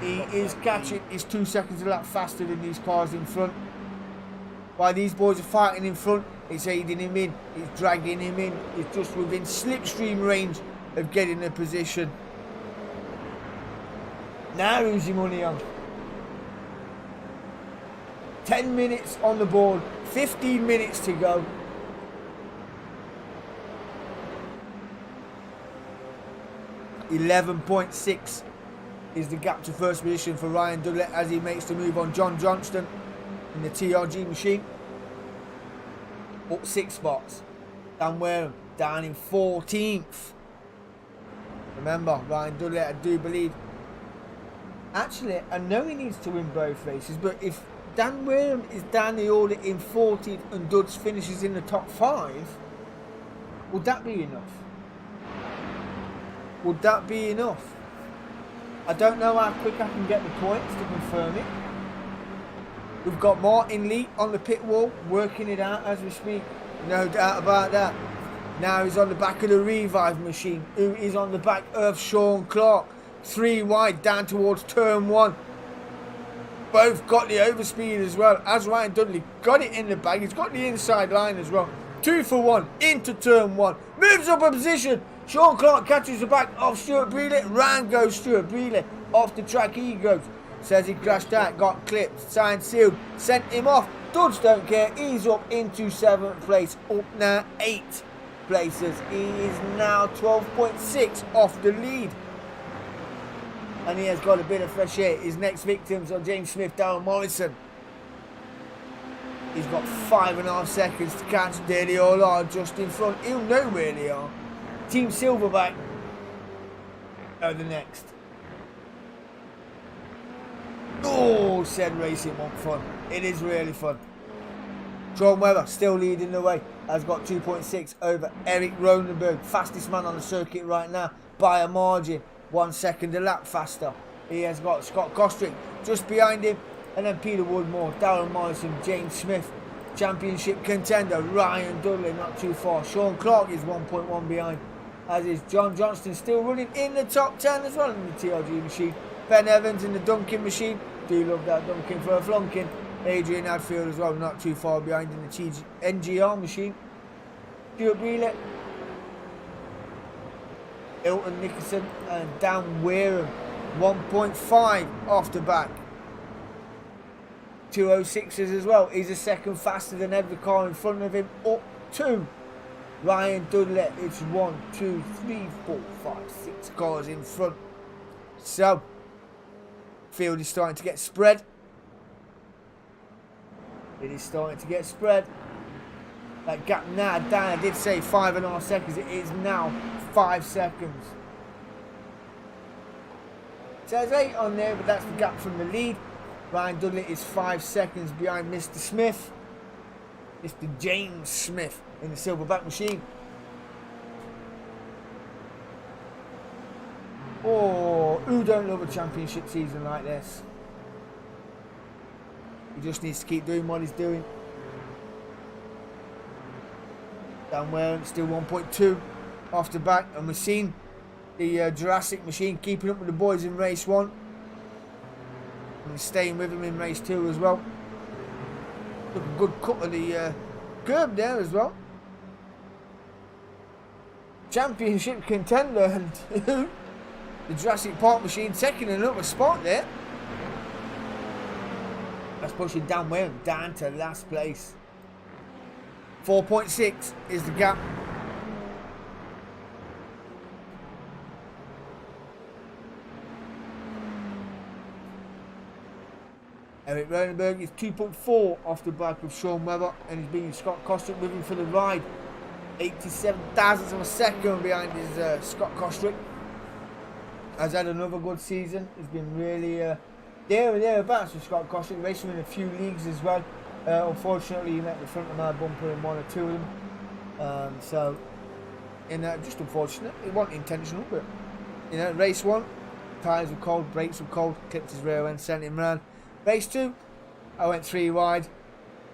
He is catching. He's 2 seconds a lap faster than these cars in front. While these boys are fighting in front, it's aiding him in. It's dragging him in. He's just within slipstream range of getting a position. Now who's your money on? 10 minutes on the board. 15 minutes to go. .6 is the gap to first position for Ryan Dudley as he makes the move on John Johnston in the TRG machine. Up 6 spots. Dan Wareham down in 14th. Remember, Ryan Dudley, I do believe. Actually, I know he needs to win both races, but if Dan Wareham is down the order in 14th and Duds finishes in the top 5, would that be enough? Would that be enough? I don't know how quick I can get the points to confirm it. We've got Martin Lee on the pit wall, working it out as we speak. No doubt about that. Now he's on the back of the Revive machine, who is on the back of Sean Clark. 3 wide down towards turn 1. Both got the overspeed as well, as Ryan Dudley got it in the bag. He's got the inside line as well. 2 for 1 into turn 1. Moves up a position. Sean Clark catches the back of Stuart Brealey. Round goes Stuart Brealey. Off the track he goes. Says he crashed out, got clipped, signed, sealed, sent him off. Duds don't care. He's up into 7th place. Up now 8 places. He is now 12.6 off the lead. And he has got a bit of fresh air. His next victims are James Smith, Darren Morrison. He's got 5.5 seconds to catch. There they all are just in front. He'll know where they are. Team Silverback are the next. Oh, said racing want fun. It is really fun. John Webber still leading the way. Has got 2.6 over Eric Ronenberg. Fastest man on the circuit right now by a margin. 1 second a lap faster. He has got Scott Kostrick just behind him. And then Peter Woodmore, Darren Morrison, James Smith. Championship contender Ryan Dudley not too far. Sean Clark is 1.1 behind. As is John Johnston still running in the top 10 as well in the TRG machine. Ben Evans in the Duncan machine. Do love that Duncan for a flunking. Adrian Hadfield as well, not too far behind in the NGR machine. Stuart Brealey, Hilton Nicholson and Dan Wareham. 1.5 off the back. 206s as well. He's a second faster than every car in front of him. Up 2. Ryan Dudley, it's 1, 2, 3, 4, 5, 6 cars in front. So, field is starting to get spread. It is starting to get spread. That gap now down, I did say 5.5 seconds. It is now 5 seconds. It says 8 on there, but that's the gap from the lead. Ryan Dudley is 5 seconds behind Mr. Smith. Mr. James Smith in the Silverback machine. Oh, who don't love a championship season like this? He just needs to keep doing what he's doing. Dan Wareham still 1.2 off the back, and we've seen the Jurassic machine keeping up with the boys in race 1 and staying with them in race 2 as well. Took a good cut of the curb there as well. Championship contender and the Jurassic Park machine taking another spot there. That's pushing Dan Wareham down to last place. 4.6 is the gap. Eric Ronenberg is 2.4 off the back of Sean Webber, and he's bringing Scott Kostrick with him for the ride. 87 thousandths of a second behind his Scott Kostrick. Has had another good season. He's been really there and thereabouts with Scott Kostrick, racing in a few leagues as well. Unfortunately, he met the front of my bumper in 1 or 2 of them. So, just unfortunate. It wasn't intentional, but You know, race 1, tyres were cold, brakes were cold, clipped his rear end, sent him round. Race 2, I went 3 wide,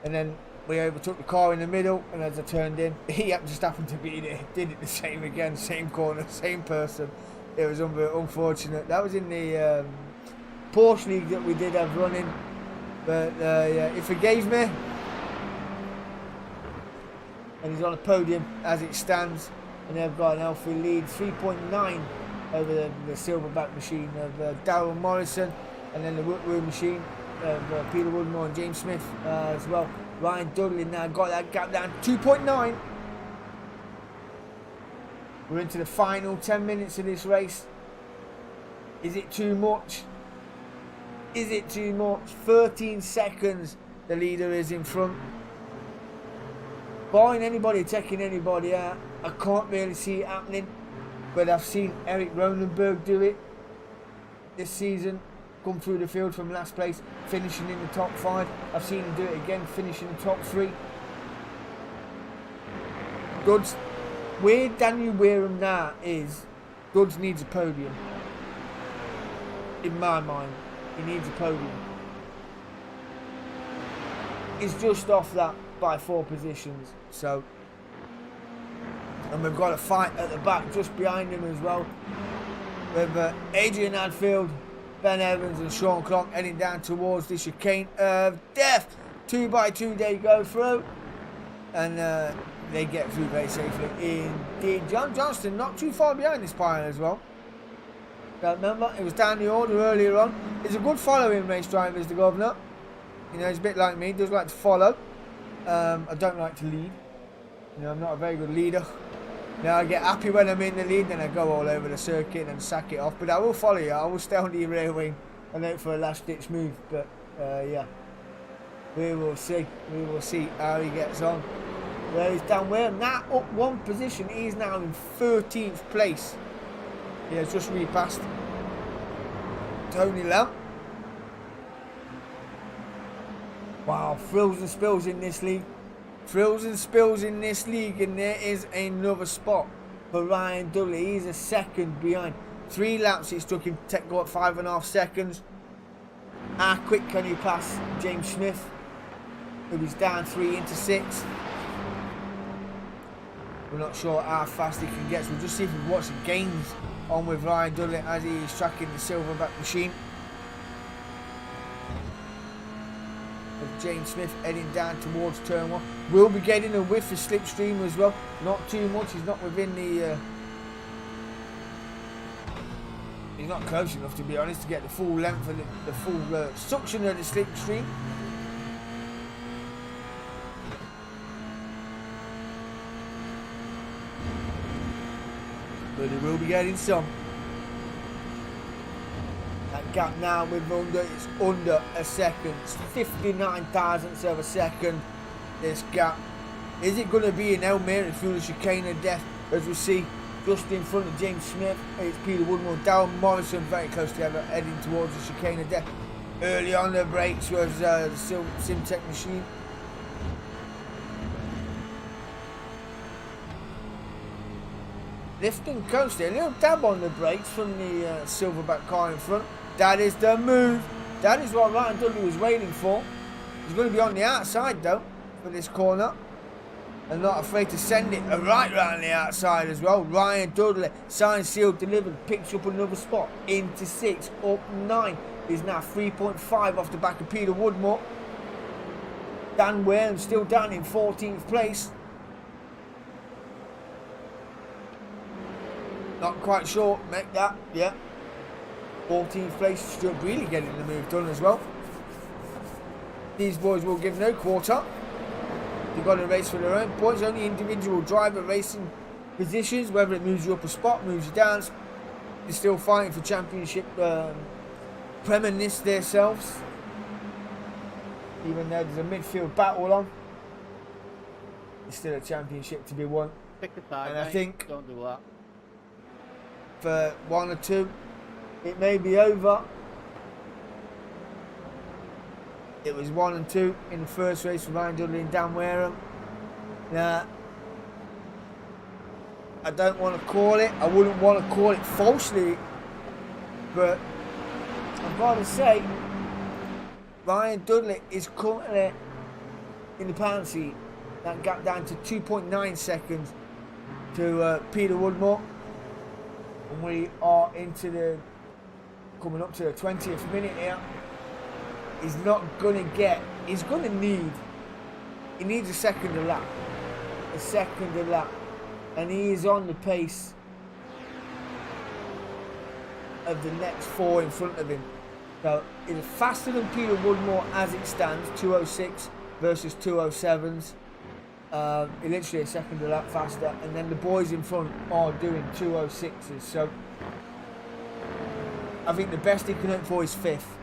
and then we overtook the car in the middle, and as I turned in, he just happened to be there. Did it the same again, same corner, same person. It was unfortunate. That was in the Porsche League that we did have running, but yeah, he forgave me, and he's on a podium as it stands, and they've got an Alpha lead, 3.9 over the Silverback machine of Darryl Morrison, and then the Woodward machine of Peter Woodmore and James Smith as well. Ryan Dudley now got that gap down 2.9. We're into the final 10 minutes of this race. Is it too much? Is it too much? 13 seconds the leader is in front. Barring anybody taking anybody out, I can't really see it happening. But I've seen Eric Ronenberg do it this season. Come through the field from last place, finishing in the top 5. I've seen him do it again, finishing in the top 3. Goods, where Daniel Wareham now is, Goods needs a podium. In my mind, he needs a podium. He's just off that by 4 positions, so. And we've got a fight at the back just behind him as well. With Adrian Hadfield, Ben Evans and Sean Clark heading down towards the chicane of death. 2x2 they go through, and they get through very safely indeed. John Johnston not too far behind this pile as well. Now remember, it was down the order earlier on. He's a good following race driver, is the Governor. You know, he's a bit like me, does like to follow. I don't like to lead. You know, I'm not a very good leader. Now I get happy when I'm in the lead, then I go all over the circuit and sack it off. But I will follow you. I will stay on the rear wing and hope for a last ditch move. But yeah, we will see. We will see how he gets on. There he's Dan Wareham now up 1 position. He's now in 13th place. He has just repassed Tony Lamb. Wow, thrills and spills in this league. Thrills and spills in this league, and there is another spot for Ryan Dudley. He's a second behind. 3 laps it's took him to go up 5.5 seconds. How quick can he pass James Smith, who is down 3 into 6? We're not sure how fast he can get, so we'll just see if we watch the gains on with Ryan Dudley as he is tracking the Silverback machine. James Smith heading down towards turn 1. Will be getting a whiff of slipstream as well. Not too much. He's not within the. He's not close enough, to be honest, to get the full length of the full suction of the slipstream. But he will be getting some. That gap now with it's under a second. It's 59 thousandths of a second. This gap. Is it going to be an Elmira through the chicane of death? As we see just in front of James Smith, it's Peter Woodmore, Darryl Morrison very close together, heading towards the chicane of death. Early on the brakes was the Simtech machine. Lift and coast there. A little dab on the brakes from the Silverback car in front. That is the move. That is what Ryan Dudley was waiting for. He's going to be on the outside though for this corner, and not afraid to send it right round the outside as well. Ryan Dudley, signed, sealed, delivered, picks up another spot into 6, up 9. He's now 3.5 off the back of Peter Woodmore. Dan Wareham still down in 14th place. Not quite sure, make that, yeah. 14th place, still really getting the move done as well. These boys will give no quarter. They've got to race for their own points. Only individual driver racing positions, whether it moves you up a spot, moves you down. They're still fighting for championship preeminence themselves. Even though there's a midfield battle on, there's still a championship to be won. Pick a time, and I think don't do that. For 1 or 2, it may be over. It was 1 and 2 in the first race for Ryan Dudley and Dan Wareham. Now, I don't want to call it. I wouldn't want to call it falsely But I've got to say, Ryan Dudley is currently in the pound seat. That gap down to 2.9 seconds to Peter Woodmore. And we are coming up to the 20th minute here. He's not going to get, he needs a second a lap. And he is on the pace of the next 4 in front of him. So he's faster than Peter Woodmore as it stands, 2:06 versus 2:07s. Literally a second a lap faster, and then the boys in front are doing 2:06s. So I think the best he can hope for is fifth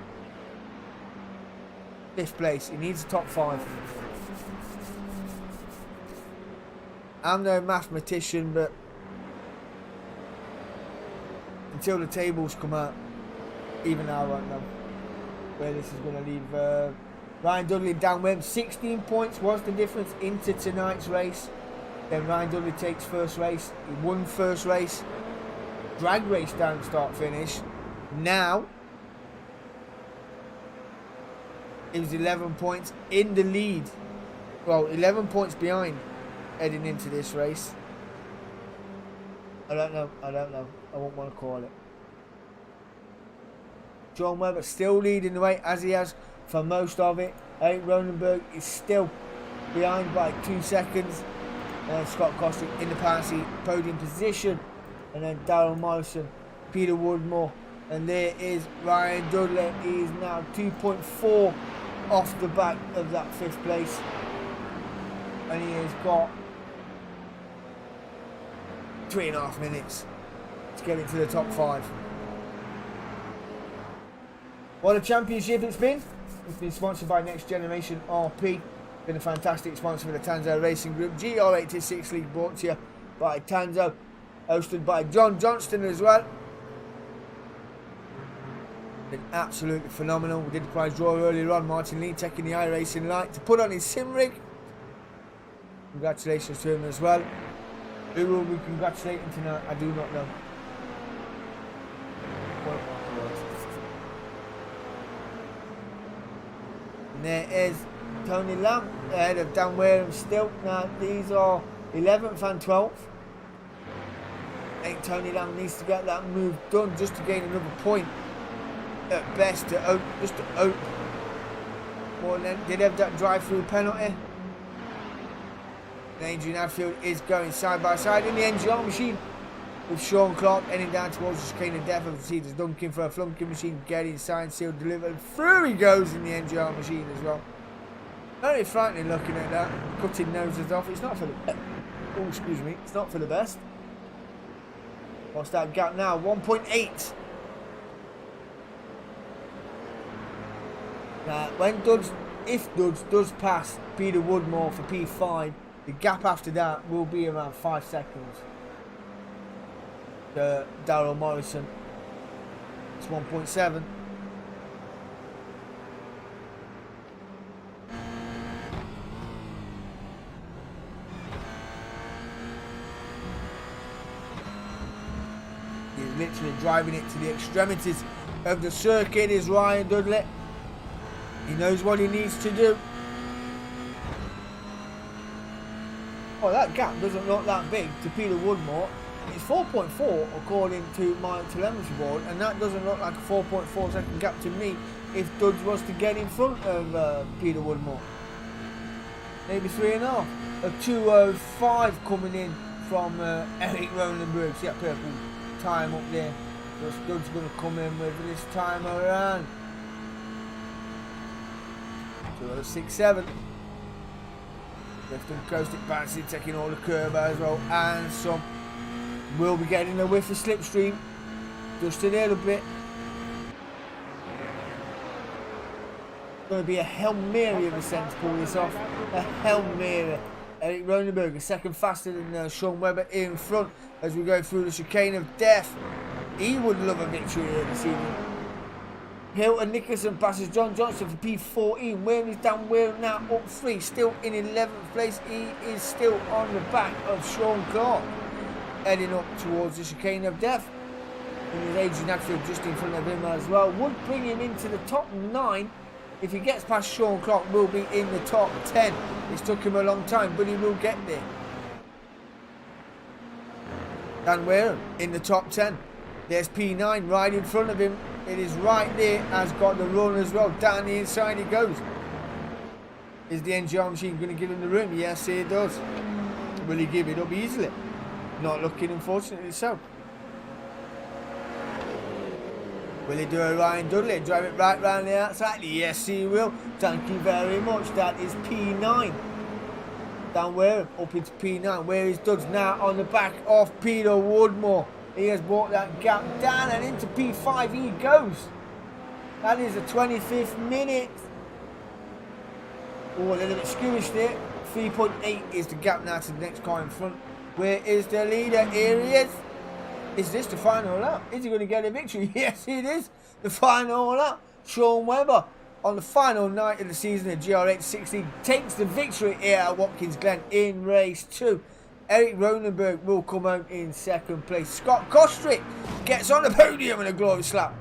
place. He needs a top 5. I'm no mathematician, but until the tables come out, even now I won't know where this is going to leave Ryan Dudley down with 16 points was the difference into tonight's race. Then Ryan Dudley takes first race. He won first race. Drag race down start finish. Now it was 11 points in the lead. Well, 11 points behind heading into this race. I don't know. I won't want to call it. John Webber still leading the way as he has for most of it. Eric Ronenberg is still behind by 2 seconds. And then Scott Costick in the pound seat, podium position. And then Darryl Morrison, Peter Woodmore. And there is Ryan Dudley. He is now 2.4 off the back of that 5th place. And he has got 3.5 minutes to get into the top 5. What a championship it's been. It's been sponsored by Next Generation RP. Been a fantastic sponsor for the Tanso Racing Group. GR86 League brought to you by Tanso. Hosted by John Johnston as well. Been absolutely phenomenal. We did the prize draw earlier on. Martin Lee taking the iRacing light to put on his sim rig. Congratulations to him as well. Who will we congratulate him tonight? I do not know. And there is Tony Lamb ahead of Dan Wareham still. Now these are 11th and 12th. I think Tony Lamb needs to get that move done just to gain another point at best to open. Well, then did have that drive-through penalty. And Adrian Hadfield is going side by side in the NGR machine with Sean Clark heading down towards the chicane of death of Cedars Duncan for a flunking machine, getting signed, sealed, delivered. Through he goes in the NGR machine as well. Very frightening looking at that, cutting noses off. It's not for the it's not for the best. What's that gap now? 1.8. Now, if Dudds does pass Peter Woodmore for P5, the gap after that will be around 5 seconds. To Darryl Morrison. It's 1.7. He's literally driving it to the extremities of the circuit is Ryan Dudley. He knows what he needs to do. Oh, that gap doesn't look that big to Peter Woodmore. It's 4.4 according to my telemetry board, and that doesn't look like a 4.4 second gap to me if Dudds was to get in front of Peter Woodmore. Maybe 3.5. A 2:05 coming in from Eric Ronenberg. See that purple time up there. What's Dudds going to come in with this time around? 2:06.7. Left and coasting, bouncing, taking all the curb as well, and some. Will be getting a whiff of slipstream, just a little bit. Going to be a Hail Mary of a sense to pull this off. A Hail Mary. Eric Ronenberg, a second faster than Sean Webber in front as we go through the chicane of death. He would love a victory here this evening. Hilton Nicholson passes John Johnson for P14. Wareham is down Wareham now up 3. Still in 11th place. He is still on the back of Sean Clark. Heading up towards the chicane of death. And there's Adrian Hadfield just in front of him as well. Would bring him into the top 9. If he gets past Sean Clark, will be in the top 10. It's took him a long time, but he will get there. Dan Wareham in the top 10. There's P9 right in front of him. It is right there. Has got the run as well. Down the inside he goes. Is the NGR machine going to give him the room? Yes, it does. Will he give it up easily? Not looking, unfortunately so. Will he do a Ryan Dudley? Drive it right round the outside? Yes, he will. Thank you very much. That is P9. Dan Wareham up into P9. Where is Duds now on the back of Peter Woodmore. He has brought that gap down and into P5 he goes. That is the 25th minute. Oh, a little bit skewish there. 3.8 is the gap now to the next car in front. Where is the leader? Here he is. Is this the final lap? Is he going to get a victory? Yes, it is. The final lap. Sean Webber on the final night of the season of GR86 League takes the victory here at Watkins Glen in race 2. Eric Ronenberg will come out in second place. Scott Kostrick gets on the podium in a glory slap.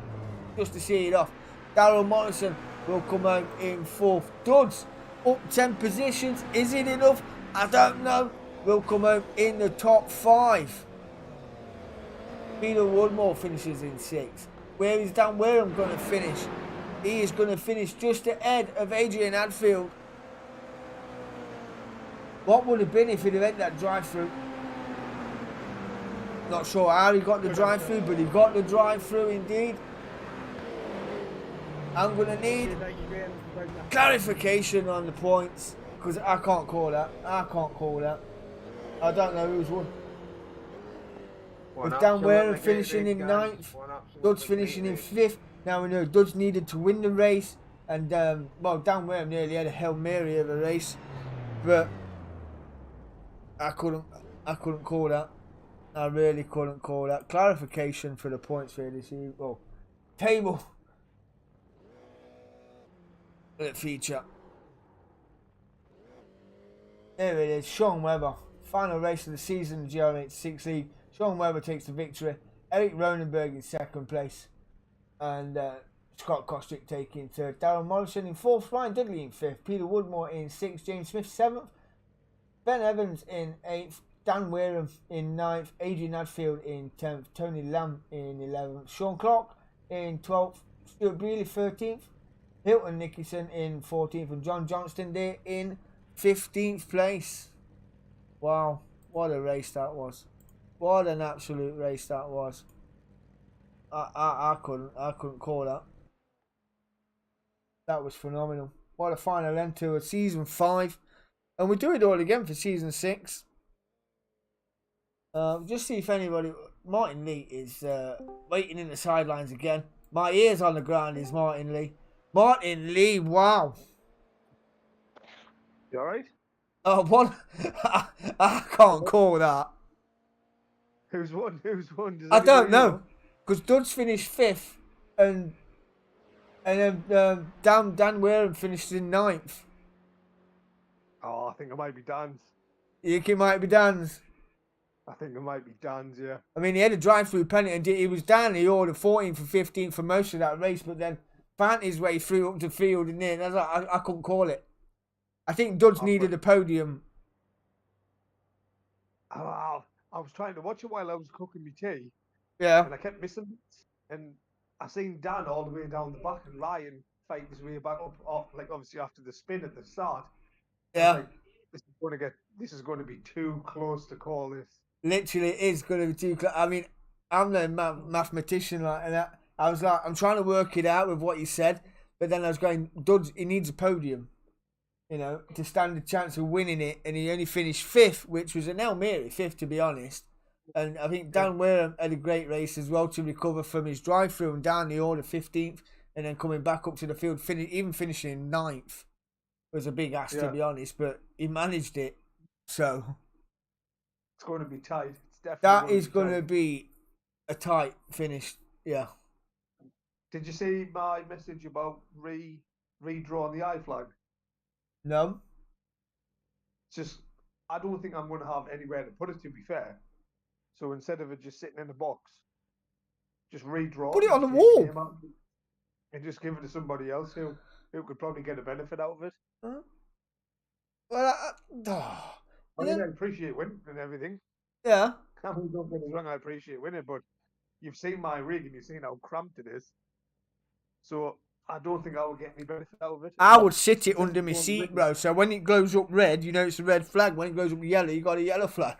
Just to see it off. Darryl Morrison will come out in 4th. Duds up 10 positions. Is it enough? I don't know. Will come out in the top 5. Peter Woodmore finishes in 6th. Where is Dan Wareham going to finish? He is going to finish just ahead of Adrian Hadfield. What would have been if he'd have had that drive-through? Not sure how he got the drive-through, but he got the drive-through indeed. I'm going to need clarification on the points, because I can't call that. I can't call that. I don't know who's won. With Dan Wareham finishing in 9th, Duds finishing in 5th. Now we know Duds needed to win the race, and well, Dan Wareham nearly had a Hail Mary of a race, but I couldn't call that. I really couldn't call that. Clarification for the points for this evening. Well, table feature. There it is. Sean Webber, final race of the season in the GR86 League. Sean Webber takes the victory. Eric Ronenberg in 2nd place. And Scott Kostrick taking 3rd. Darryl Morrison in 4th. Ryan Dudley in 5th. Peter Woodmore in 6th. James Smith 7th. Ben Evans in 8th. Dan Wareham in 9th. Adrian Hadfield in 10th. Tony Lamb in 11th. Sean Clark in 12th. Stuart Brealey 13th. Hilton Nicholson in 14th. And John Johnston there in 15th place. Wow. What a race that was. What an absolute race that was. I couldn't call that. That was phenomenal. What a final end to a season 5. And we do it all again for season 6. Just see if anybody... Martin Lee is waiting in the sidelines again. My ears on the ground is Martin Lee. Martin Lee, wow. You alright? Oh, what? I can't call that. Who's won? Who's won? Does I don't anybody know. Because Duds finished 5th. And then Dan Wareham finished in 9th. Oh, I think it might be Dan's. You think it might be Dan's? I think it might be Dan's, yeah. I mean, he had a drive-through penalty and he was down the order 14th and 15th for most of that race, but then found his way through up to field and then I couldn't call it. I think Duds needed a podium. Oh, I was trying to watch it while I was cooking my tea, Yeah. and I kept missing bits. And I seen Dan all the way down the back and Ryan fighting his way back up, off, like obviously after the spin at the start. Yeah. Like, this is going to be too close to call this. Literally, it is going to be too close. I mean, I'm no mathematician like that. I was like, I'm trying to work it out with what you said, but then I was going, Duds, he needs a podium, you know, to stand a chance of winning it, and he only finished 5th, which was an Hail Mary 5th, to be honest. And I think Dan Wareham had a great race as well to recover from his drive-through and down the order 15th, and then coming back up to the field, even finishing in 9th. Was a big ask, to be honest, but he managed it. So it's going to be tight. It's definitely that is going to be a tight finish. Yeah. Did you see my message about redrawing the I flag? No. It's just I don't think I'm going to have anywhere to put it. To be fair, so instead of it just sitting in a box, just redraw. Put it on the just take the wall. game out and just give it to somebody else who could probably get a benefit out of it. Huh? Well, I mean, I appreciate winning and everything. yeah. I mean, don't get us wrong, I appreciate winning, but you've seen my rig and you've seen how cramped it is. So I don't think I will get any benefit out of it. I would sit it Since under my everyone's seat, rig- bro. So when it glows up red, you know it's a red flag. When it goes up yellow, you got a yellow flag.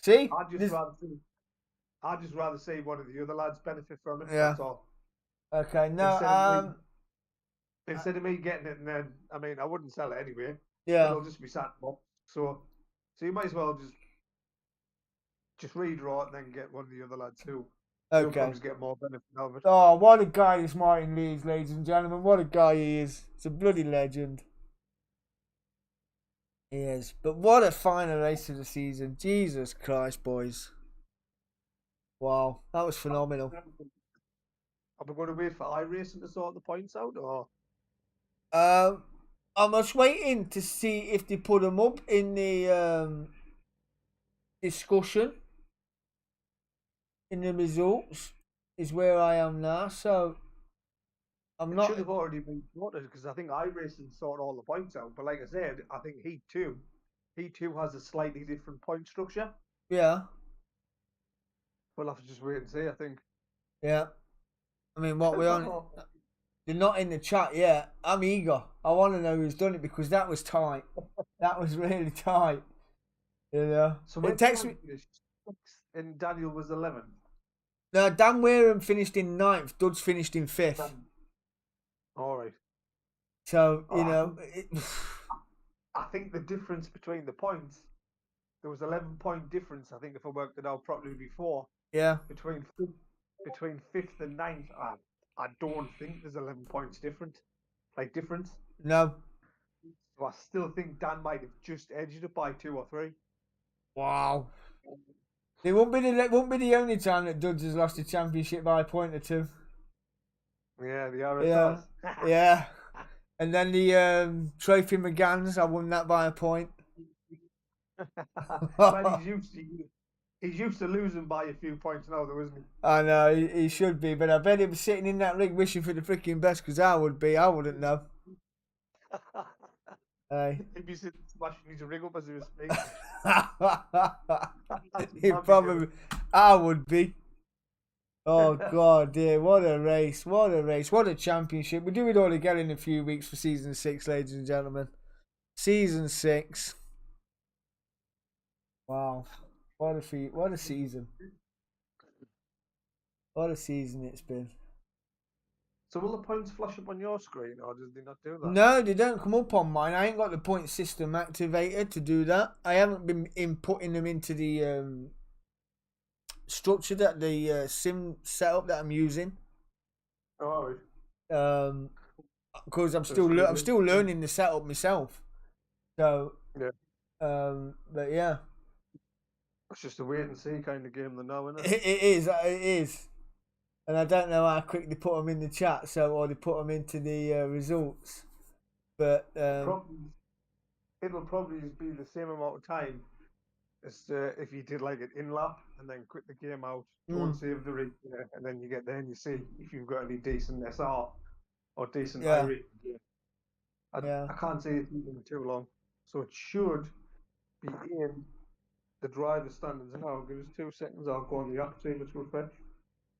See? I'd just rather see one of the other lads benefit from it. Yeah. That's all. Okay. No. Instead of me getting it, and then I mean, I wouldn't sell it anyway. Yeah. It'll just be sat up. So you might as well just redraw it and then get one of the other lads who Okay. probably get more benefit out of it. Oh, what a guy this Martin Lee is, ladies and gentlemen. What a guy he is. It's a bloody legend. He is. But what a final race of the season. Jesus Christ, boys. Wow. That was phenomenal. Are we going to wait for iRacing to sort the points out, or? I'm just waiting to see if they put them up in the discussion. In the results is where I am now. So I'm It not. should have already been sorted because I think iRacing sorted all the points out. But like I said, I think Heat 2 has a slightly different point structure. Yeah. We'll have to just wait and see, I think. Yeah. I mean, what we on? They're not in the chat yet. I'm eager. I want to know who's done it because that was tight. That was really tight. You know. So It takes me. And Daniel was 11th. No, Dan Wareham finished in 9th. Dud's finished in 5th. All right. So you know. I think the difference between the points, there was 11-point difference. I think if I worked it out properly before. Yeah. Between 5th and 9th, I don't think there's 11 points difference. No. So I still think Dan might have just edged it by 2 or 3. Wow. It won't be the only time that Duds has lost a championship by a point or 2. Yeah, the RSRs. Yeah. And then the Trophy McGann's, I won that by a point. Man, he's used to losing by a few points now, though, isn't he? I know, he should be, but I bet he was sitting in that rig wishing for the freaking best, because I would be. I wouldn't know. Hey. He'd be sitting smashing his rig up as he was speaking. He probably, I would be. Oh God, dear! What a race! What a race! What a championship! We'll do it all again in a few weeks for season 6, ladies and gentlemen. Season 6. Wow! What a season! What a season it's been. So will the points flash up on your screen, or does they not do that? No, they don't come up on mine. I ain't got the point system activated to do that. I haven't been inputting them into the structure that the sim setup that I'm using. Oh, because I'm still learning the setup myself. So yeah. But yeah, It's just a wait and see kind of game, now, isn't it is, and I don't know how quick they put them in the chat, or they put them into the results. But it'll probably be the same amount of time as if you did like an in lap and then quit the game out, don't save the rig, and then you get there and you see if you've got any decent SR or decent iRig. I can't say it's been too long, so it should be in the driver standards now. Give us 2 seconds. I'll go on the app, see if it's refreshed.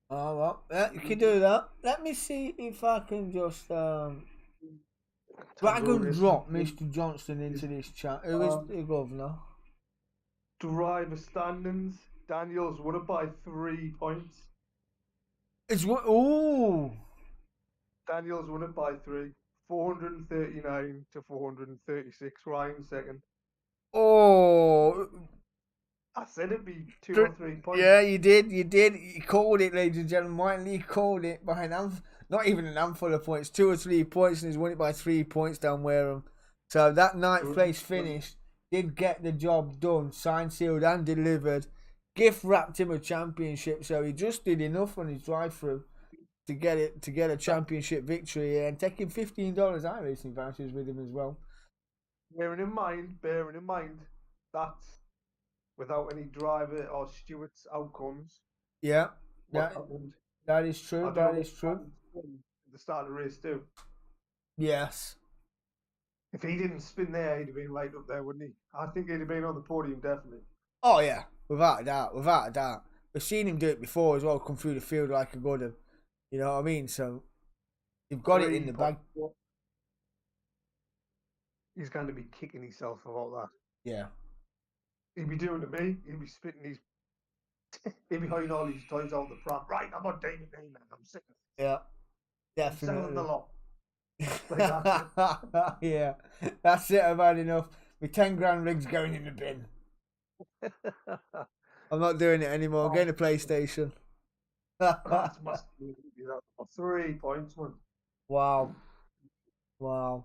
Oh well, yeah, you can do that. Let me see if I can just drag and drop Mr. Johnston into this chat. Who is the governor? Driver standings. Daniel's won it by 3 points. It's what? Ooh. Daniel's won it by 3. 439 to 436. Ryan second. Oh. I said it'd be 2 or 3 points. Yeah, you did. You called it, ladies and gentlemen. Martin Lee called it by not even an handful of points, 2 or 3 points, and he's won it by 3 points down Wareham. So that 9th place finish did get the job done, signed, sealed, and delivered. Gift wrapped him a championship, so he just did enough on his drive-through to get a championship victory, and taking $15 iRacing vouchers with him as well. Bearing in mind that without any driver or stewards outcomes, yeah, what That, happened. that is I true. don't That know is true. what happened at the start of the race too. Yes. If he didn't spin there, he'd have been right up there, wouldn't he? I think he'd have been on the podium definitely. Oh yeah, without a doubt, without a doubt. We've seen him do it before as well, come through the field like a good one. You know what I mean? So you've got it in the bag. He's going to be kicking himself about that. Yeah. He'd be doing to me. He'd be spitting his. He'd be hiding all these toys out the pram. Right, I'm on David Name now. I'm sick of it. Yeah. I'm selling the Definitely. lot. Like that. Yeah. That's it. I've had enough. My 10 grand rig's going in the bin. I'm not doing it anymore. Getting a PlayStation. That must be 3 points, man. Wow. Wow.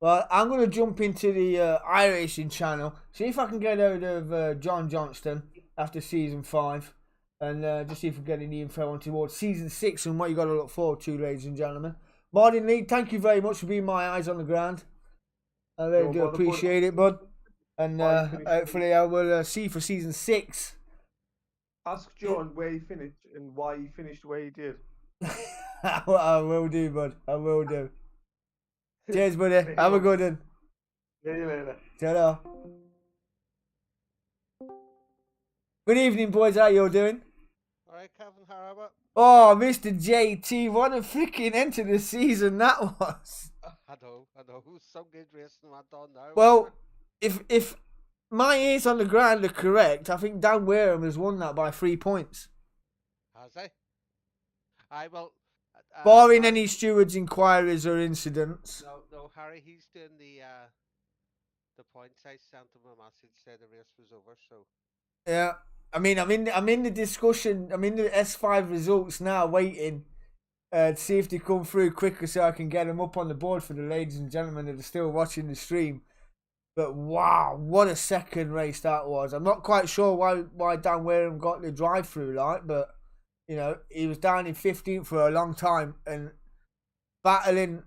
Well, I'm going to jump into the iRacing channel, see if I can get out of John Johnston after season 5, and just see if we can get any info on towards season 6 and what you got to look forward to, ladies and gentlemen. Martin Lee, thank you very much for being my eyes on the ground. I really No do bother, bud. appreciate it, bud. And Bye, finish. hopefully I will see you for season 6. Ask John where he finished and why he finished where he did. I will do, bud. I will do. Cheers, buddy. Have a good one. See you later. Ta-da. Good evening, boys. How you all doing? All right, Kevin, how about? Oh, Mr. JT, what a freaking end to the season that was. I know. Some good racing went on now. Well, if my ears on the ground are correct, I think Dan Wareham has won that by 3 points. Has he? I will. Barring any stewards' inquiries or incidents. No, Harry. He's doing the points. I sent him a message said the race was over. So. Yeah, I mean, I'm in the discussion. I'm in the S5 results now, waiting to see if they come through quicker, so I can get them up on the board for the ladies and gentlemen that are still watching the stream. But wow, what a second race that was! I'm not quite sure why Dan Wareham got the drive-through light, but you know he was down in 15th for a long time and battling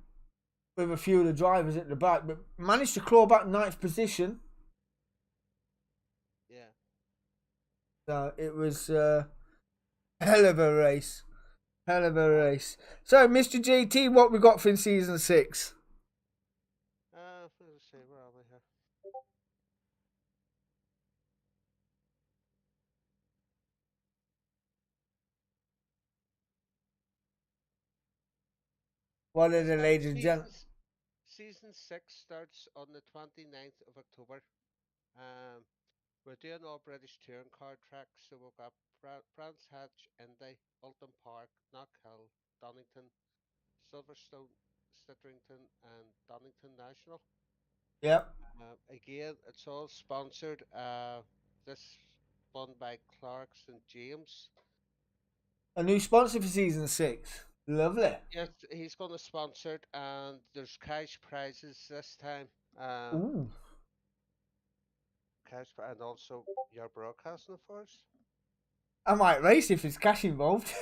with a few of the drivers at the back, but managed to claw back 9th position. Yeah. So it was hell of a race. Hell of a race. So, Mr. JT, what we got for season 6? Let's see, where are we here? What are the ladies and gentlemen? Season 6 starts on the 29th of October. We're doing all British touring car tracks, so we've got Brands Hatch, Indy, Alton Park, Knockhill, Donington, Silverstone, Stitterington, and Donington National. Yep. Again, it's all sponsored. This one by Clark's and James. A new sponsor for season 6. Lovely. Yes, he's going to sponsor it, and there's cash prizes this time. Ooh. And also you're broadcasting for us. I might race if there's cash involved.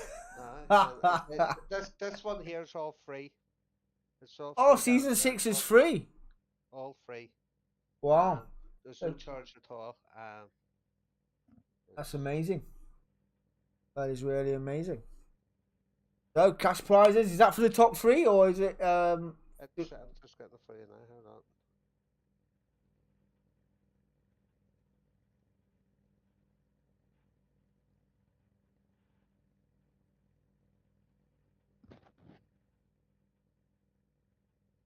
This one here is all free. It's all Oh, free season 6 is free. All free. Wow. There's no charge at all. That's amazing. That is really amazing. So, cash prizes, is that for the top 3 or is it... I'm just getting it for you now. Hold on.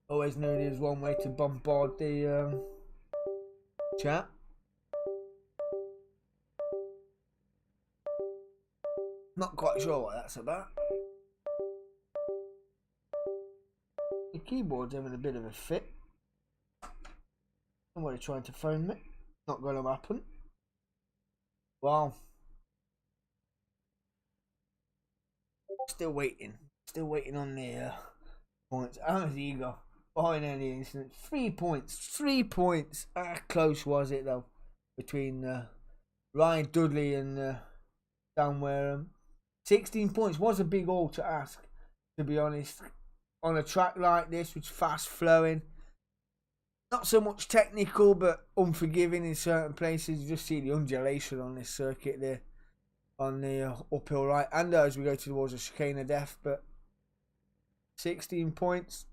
Always knew there's one way to bombard the chat. Not quite sure what that's about. The keyboard's having a bit of a fit. Somebody trying to phone me. Not going to happen. Wow. Still waiting. Still waiting on the points. How's Ego? Oh, in any instance. 3 points. 3 points. How close was it though? Between Ryan Dudley and Dan Wareham. 16 points was a big haul to ask, to be honest. On a track like this, which is fast flowing. Not so much technical, but unforgiving in certain places. You just see the undulation on this circuit there. on the uphill right hander as we go towards the chicane of death. But 16 points.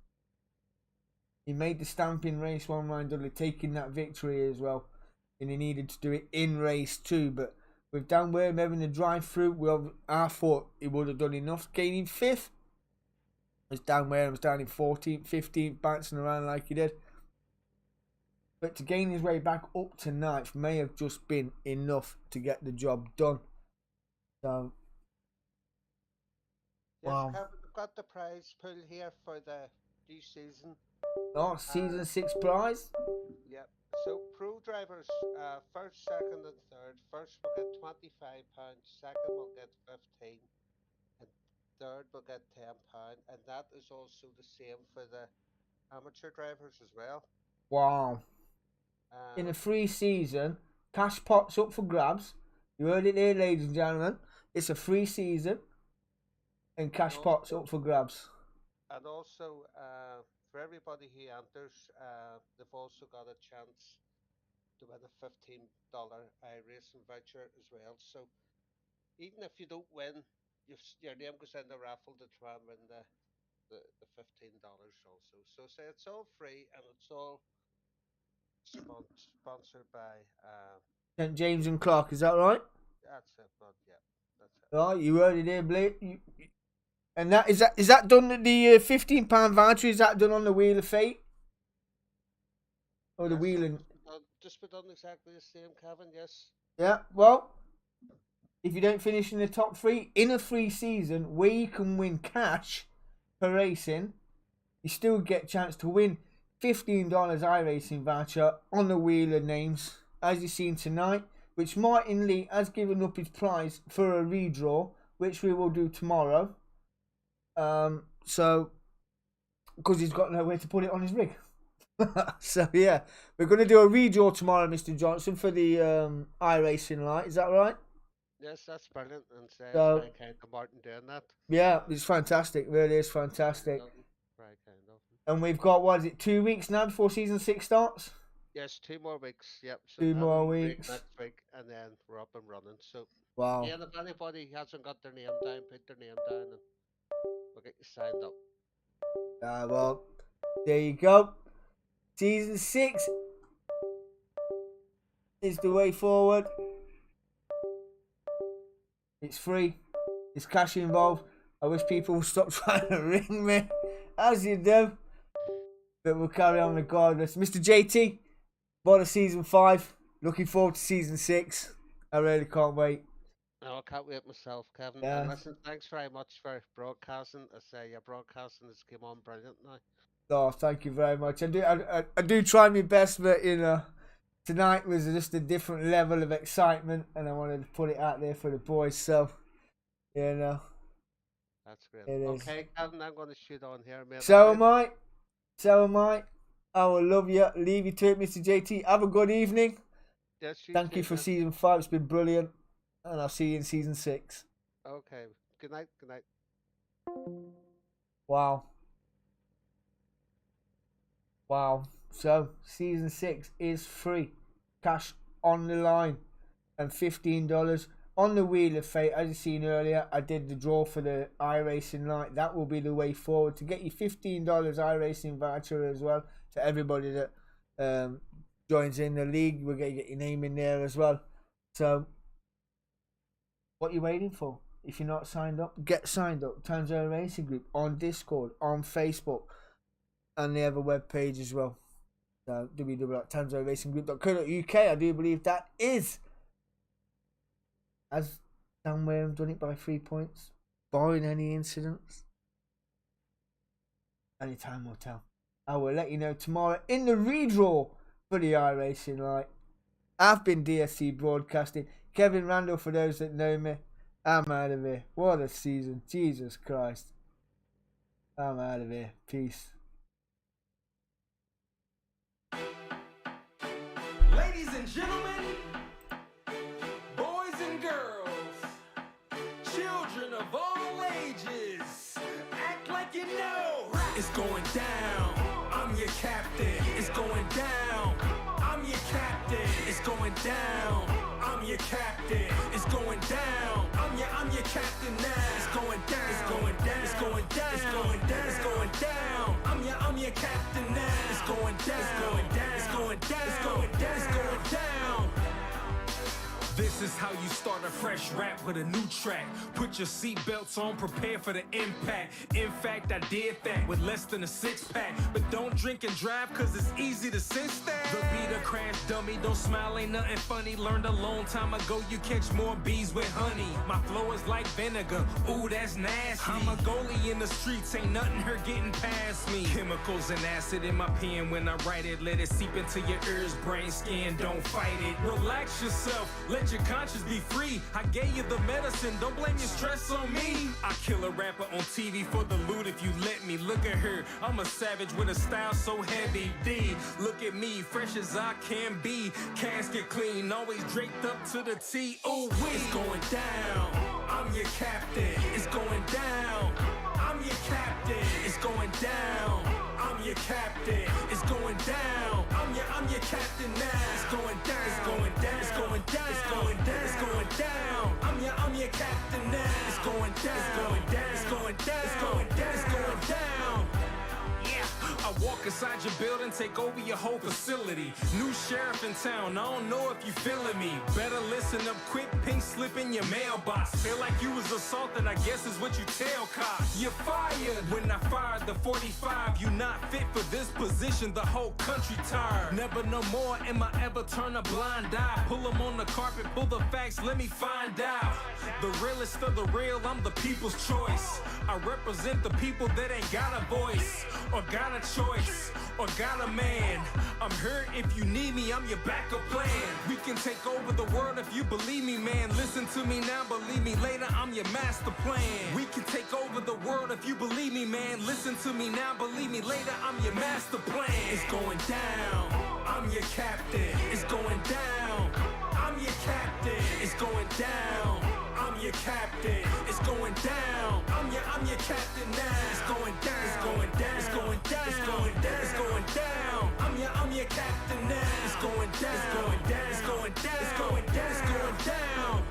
He made the stamping race one, Ryan Dudley, taking that victory as well. And he needed to do it in race 2. But with Dan Wareham having the drive through, I thought he would have done enough, gaining 5th. As Dan Wareham was down in 14th, 15th, bouncing around like he did. But to gain his way back up to 9th may have just been enough to get the job done. So, Yes, wow. Kevin, we've got the prize pool here for the new season. Oh, season 6 prize. Yep. So pro drivers, first, second, and third. First will get £25. Second will get 15, and third will get £10. And that is also the same for the amateur drivers as well. Wow. In a free season, cash pots up for grabs. You heard it there, ladies and gentlemen. It's a free season, and cash pots up for grabs. And also, for everybody who enters, they've also got a chance to win a $15 iRacing voucher as well. So even if you don't win, your name goes in the raffle to try and win the $15 also. So say it's all free and it's all sponsored by St James and Clark, is that right? that's it, bud. Yeah, that's it. Right, you heard it there, Blake. And that is that done? The £15 voucher, is that done on the Wheel of Fate? Or the Yes, Wheel and just be done exactly the same, Kevin. Yes. yeah. Well, if you don't finish in the top 3 in a free season where you can win cash per racing, you still get a chance to win $15 iRacing voucher on the Wheel of Names, as you've seen tonight, which Martin Lee has given up his prize for a redraw, which we will do tomorrow. So, because he's got nowhere to put it on his rig. So yeah, we're going to do a redraw tomorrow, Mr. Johnson, for the iRacing light. Is that right? Yes, that's brilliant, and So- very kind of Martin doing that. Yeah, it's fantastic. Really is fantastic. Very kind of him. And we've got, what is it, 2 weeks now before season 6 starts? Yes, 2 more weeks. Yep. So 2 we'll have more a break weeks. next week, and then we're up and running. So Wow. yeah, if anybody hasn't got their name down, put their name down, and we'll get you signed up. Well, there you go. Season 6 is the way forward. It's free. There's cash involved. I wish people would stop trying to ring me, as you do. But we'll carry on regardless. Mr. JT, bought a season 5. Looking forward to season 6. I really can't wait. No, I can't wait myself, Kevin. Yeah. And listen, thanks very much for broadcasting. I say your broadcasting has come on brilliant now. Oh, thank you very much. I do try my best, but you know, tonight was just a different level of excitement, and I wanted to put it out there for the boys. So, you know, That's great. It is. Okay, Kevin, I'm going to shoot on here, mate. so am I. So am I. I will love you. Leave you to it, Mr. JT. Have a good evening. Yes, Thank you too, for man. season 5. It's been brilliant, and I'll see you in season 6. Okay. Good night. Good night. Wow. Wow. So, season 6 is free. Cash on the line. And $15 on the Wheel of Fate. As you seen earlier, I did the draw for the iRacing Night. That will be the way forward. To get you $15 iRacing voucher as well. To everybody that joins in the league. We're going to get your name in there as well. So, what are you waiting for? If you're not signed up, get signed up. Tanso Racing Group on Discord, on Facebook. And they have a web page as well. So www.tansoracing.group.co.uk. I do believe that is. Has Dan Wareham done it by 3 points? Barring any incidents? Only time will tell. I will let you know tomorrow in the redraw for the iRacing Light. I've been DSC Broadcasting. Kevin Randall, for those that know me. I'm out of here. What a season. Jesus Christ. I'm out of here. Peace. Ladies and gentlemen, boys and girls, children of all ages, act like you know. It's going down. I'm your captain. It's going down. I'm your captain. It's going down. I'm I'm your captain. It's going down. I'm your captain now. It's going down. It's going down. It's going down. It's going down. It's going down. I'm your captain now. It's going down. It's going down. It's going down. It's going down. It's going down. This is how you start a fresh rap with a new track. Put your seatbelts on, prepare for the impact. In fact, I did that with less than a six-pack. But don't drink and drive, cause it's easy to sense that. The beat a crash dummy, don't smile, ain't nothing funny. Learned a long time ago, you catch more bees with honey. My flow is like vinegar, ooh, that's nasty. I'm a goalie in the streets, ain't nothing hurt getting past me. Chemicals and acid in my pen when I write it. Let it seep into your ears, brain, skin, don't fight it. Relax yourself, let your conscience be free. I gave you the medicine, don't blame your stress on me. I kill a rapper on TV for the loot if you let me. Look at her, I'm a savage with a style so heavy. D, look at me, fresh as I can be. Casket clean, always draped up to the T. Ooh, it's going down. I'm your captain. It's going down. I'm your captain. It's going down. I'm your captain. It's going down. I'm your captain now. It's going down. It's going down. It's going down. It's going down. It's going down. I'm your captain now. It's going down. It's going down. It's going down. It's going down. It's going down. I walk inside your building, take over your whole facility. New sheriff in town, I don't know if you feeling me. Better listen up quick, pink slip in your mailbox. Feel like you was assaulted, I guess is what you tell cops. You're fired. When I fired the 45, you not fit for this position, the whole country tired. Never no more am I ever turn a blind eye. Pull them on the carpet, pull the facts, let me find out. The realest of the real, I'm the people's choice. I represent the people that ain't got a voice, or got a choice, or got a man. I'm here if you need me, I'm your backup plan. We can take over the world if you believe me, man. Listen to me now, believe me later, I'm your master plan. We can take over the world if you believe me, man. Listen to me now, believe me later, I'm your master plan. It's going down. I'm your captain. It's going down. I'm your captain. It's going down. I'm your captain. It's going down. I'm your captain now. It's going down. It's going down. It's going down. It's going down. It's going down. I'm your captain now. It's going down. It's going down. It's going down. It's going down. It's going down.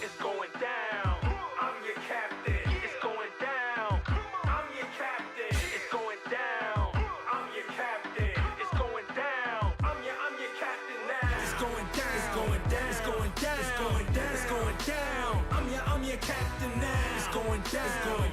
It's going down. I'm your captain. It's going down. I'm your captain. It's going down. I'm your captain. It's going down. I'm your captain now. It's going down. It's going down. It's going down. It's going down. It's going down. I'm your captain now. It's going down. It's going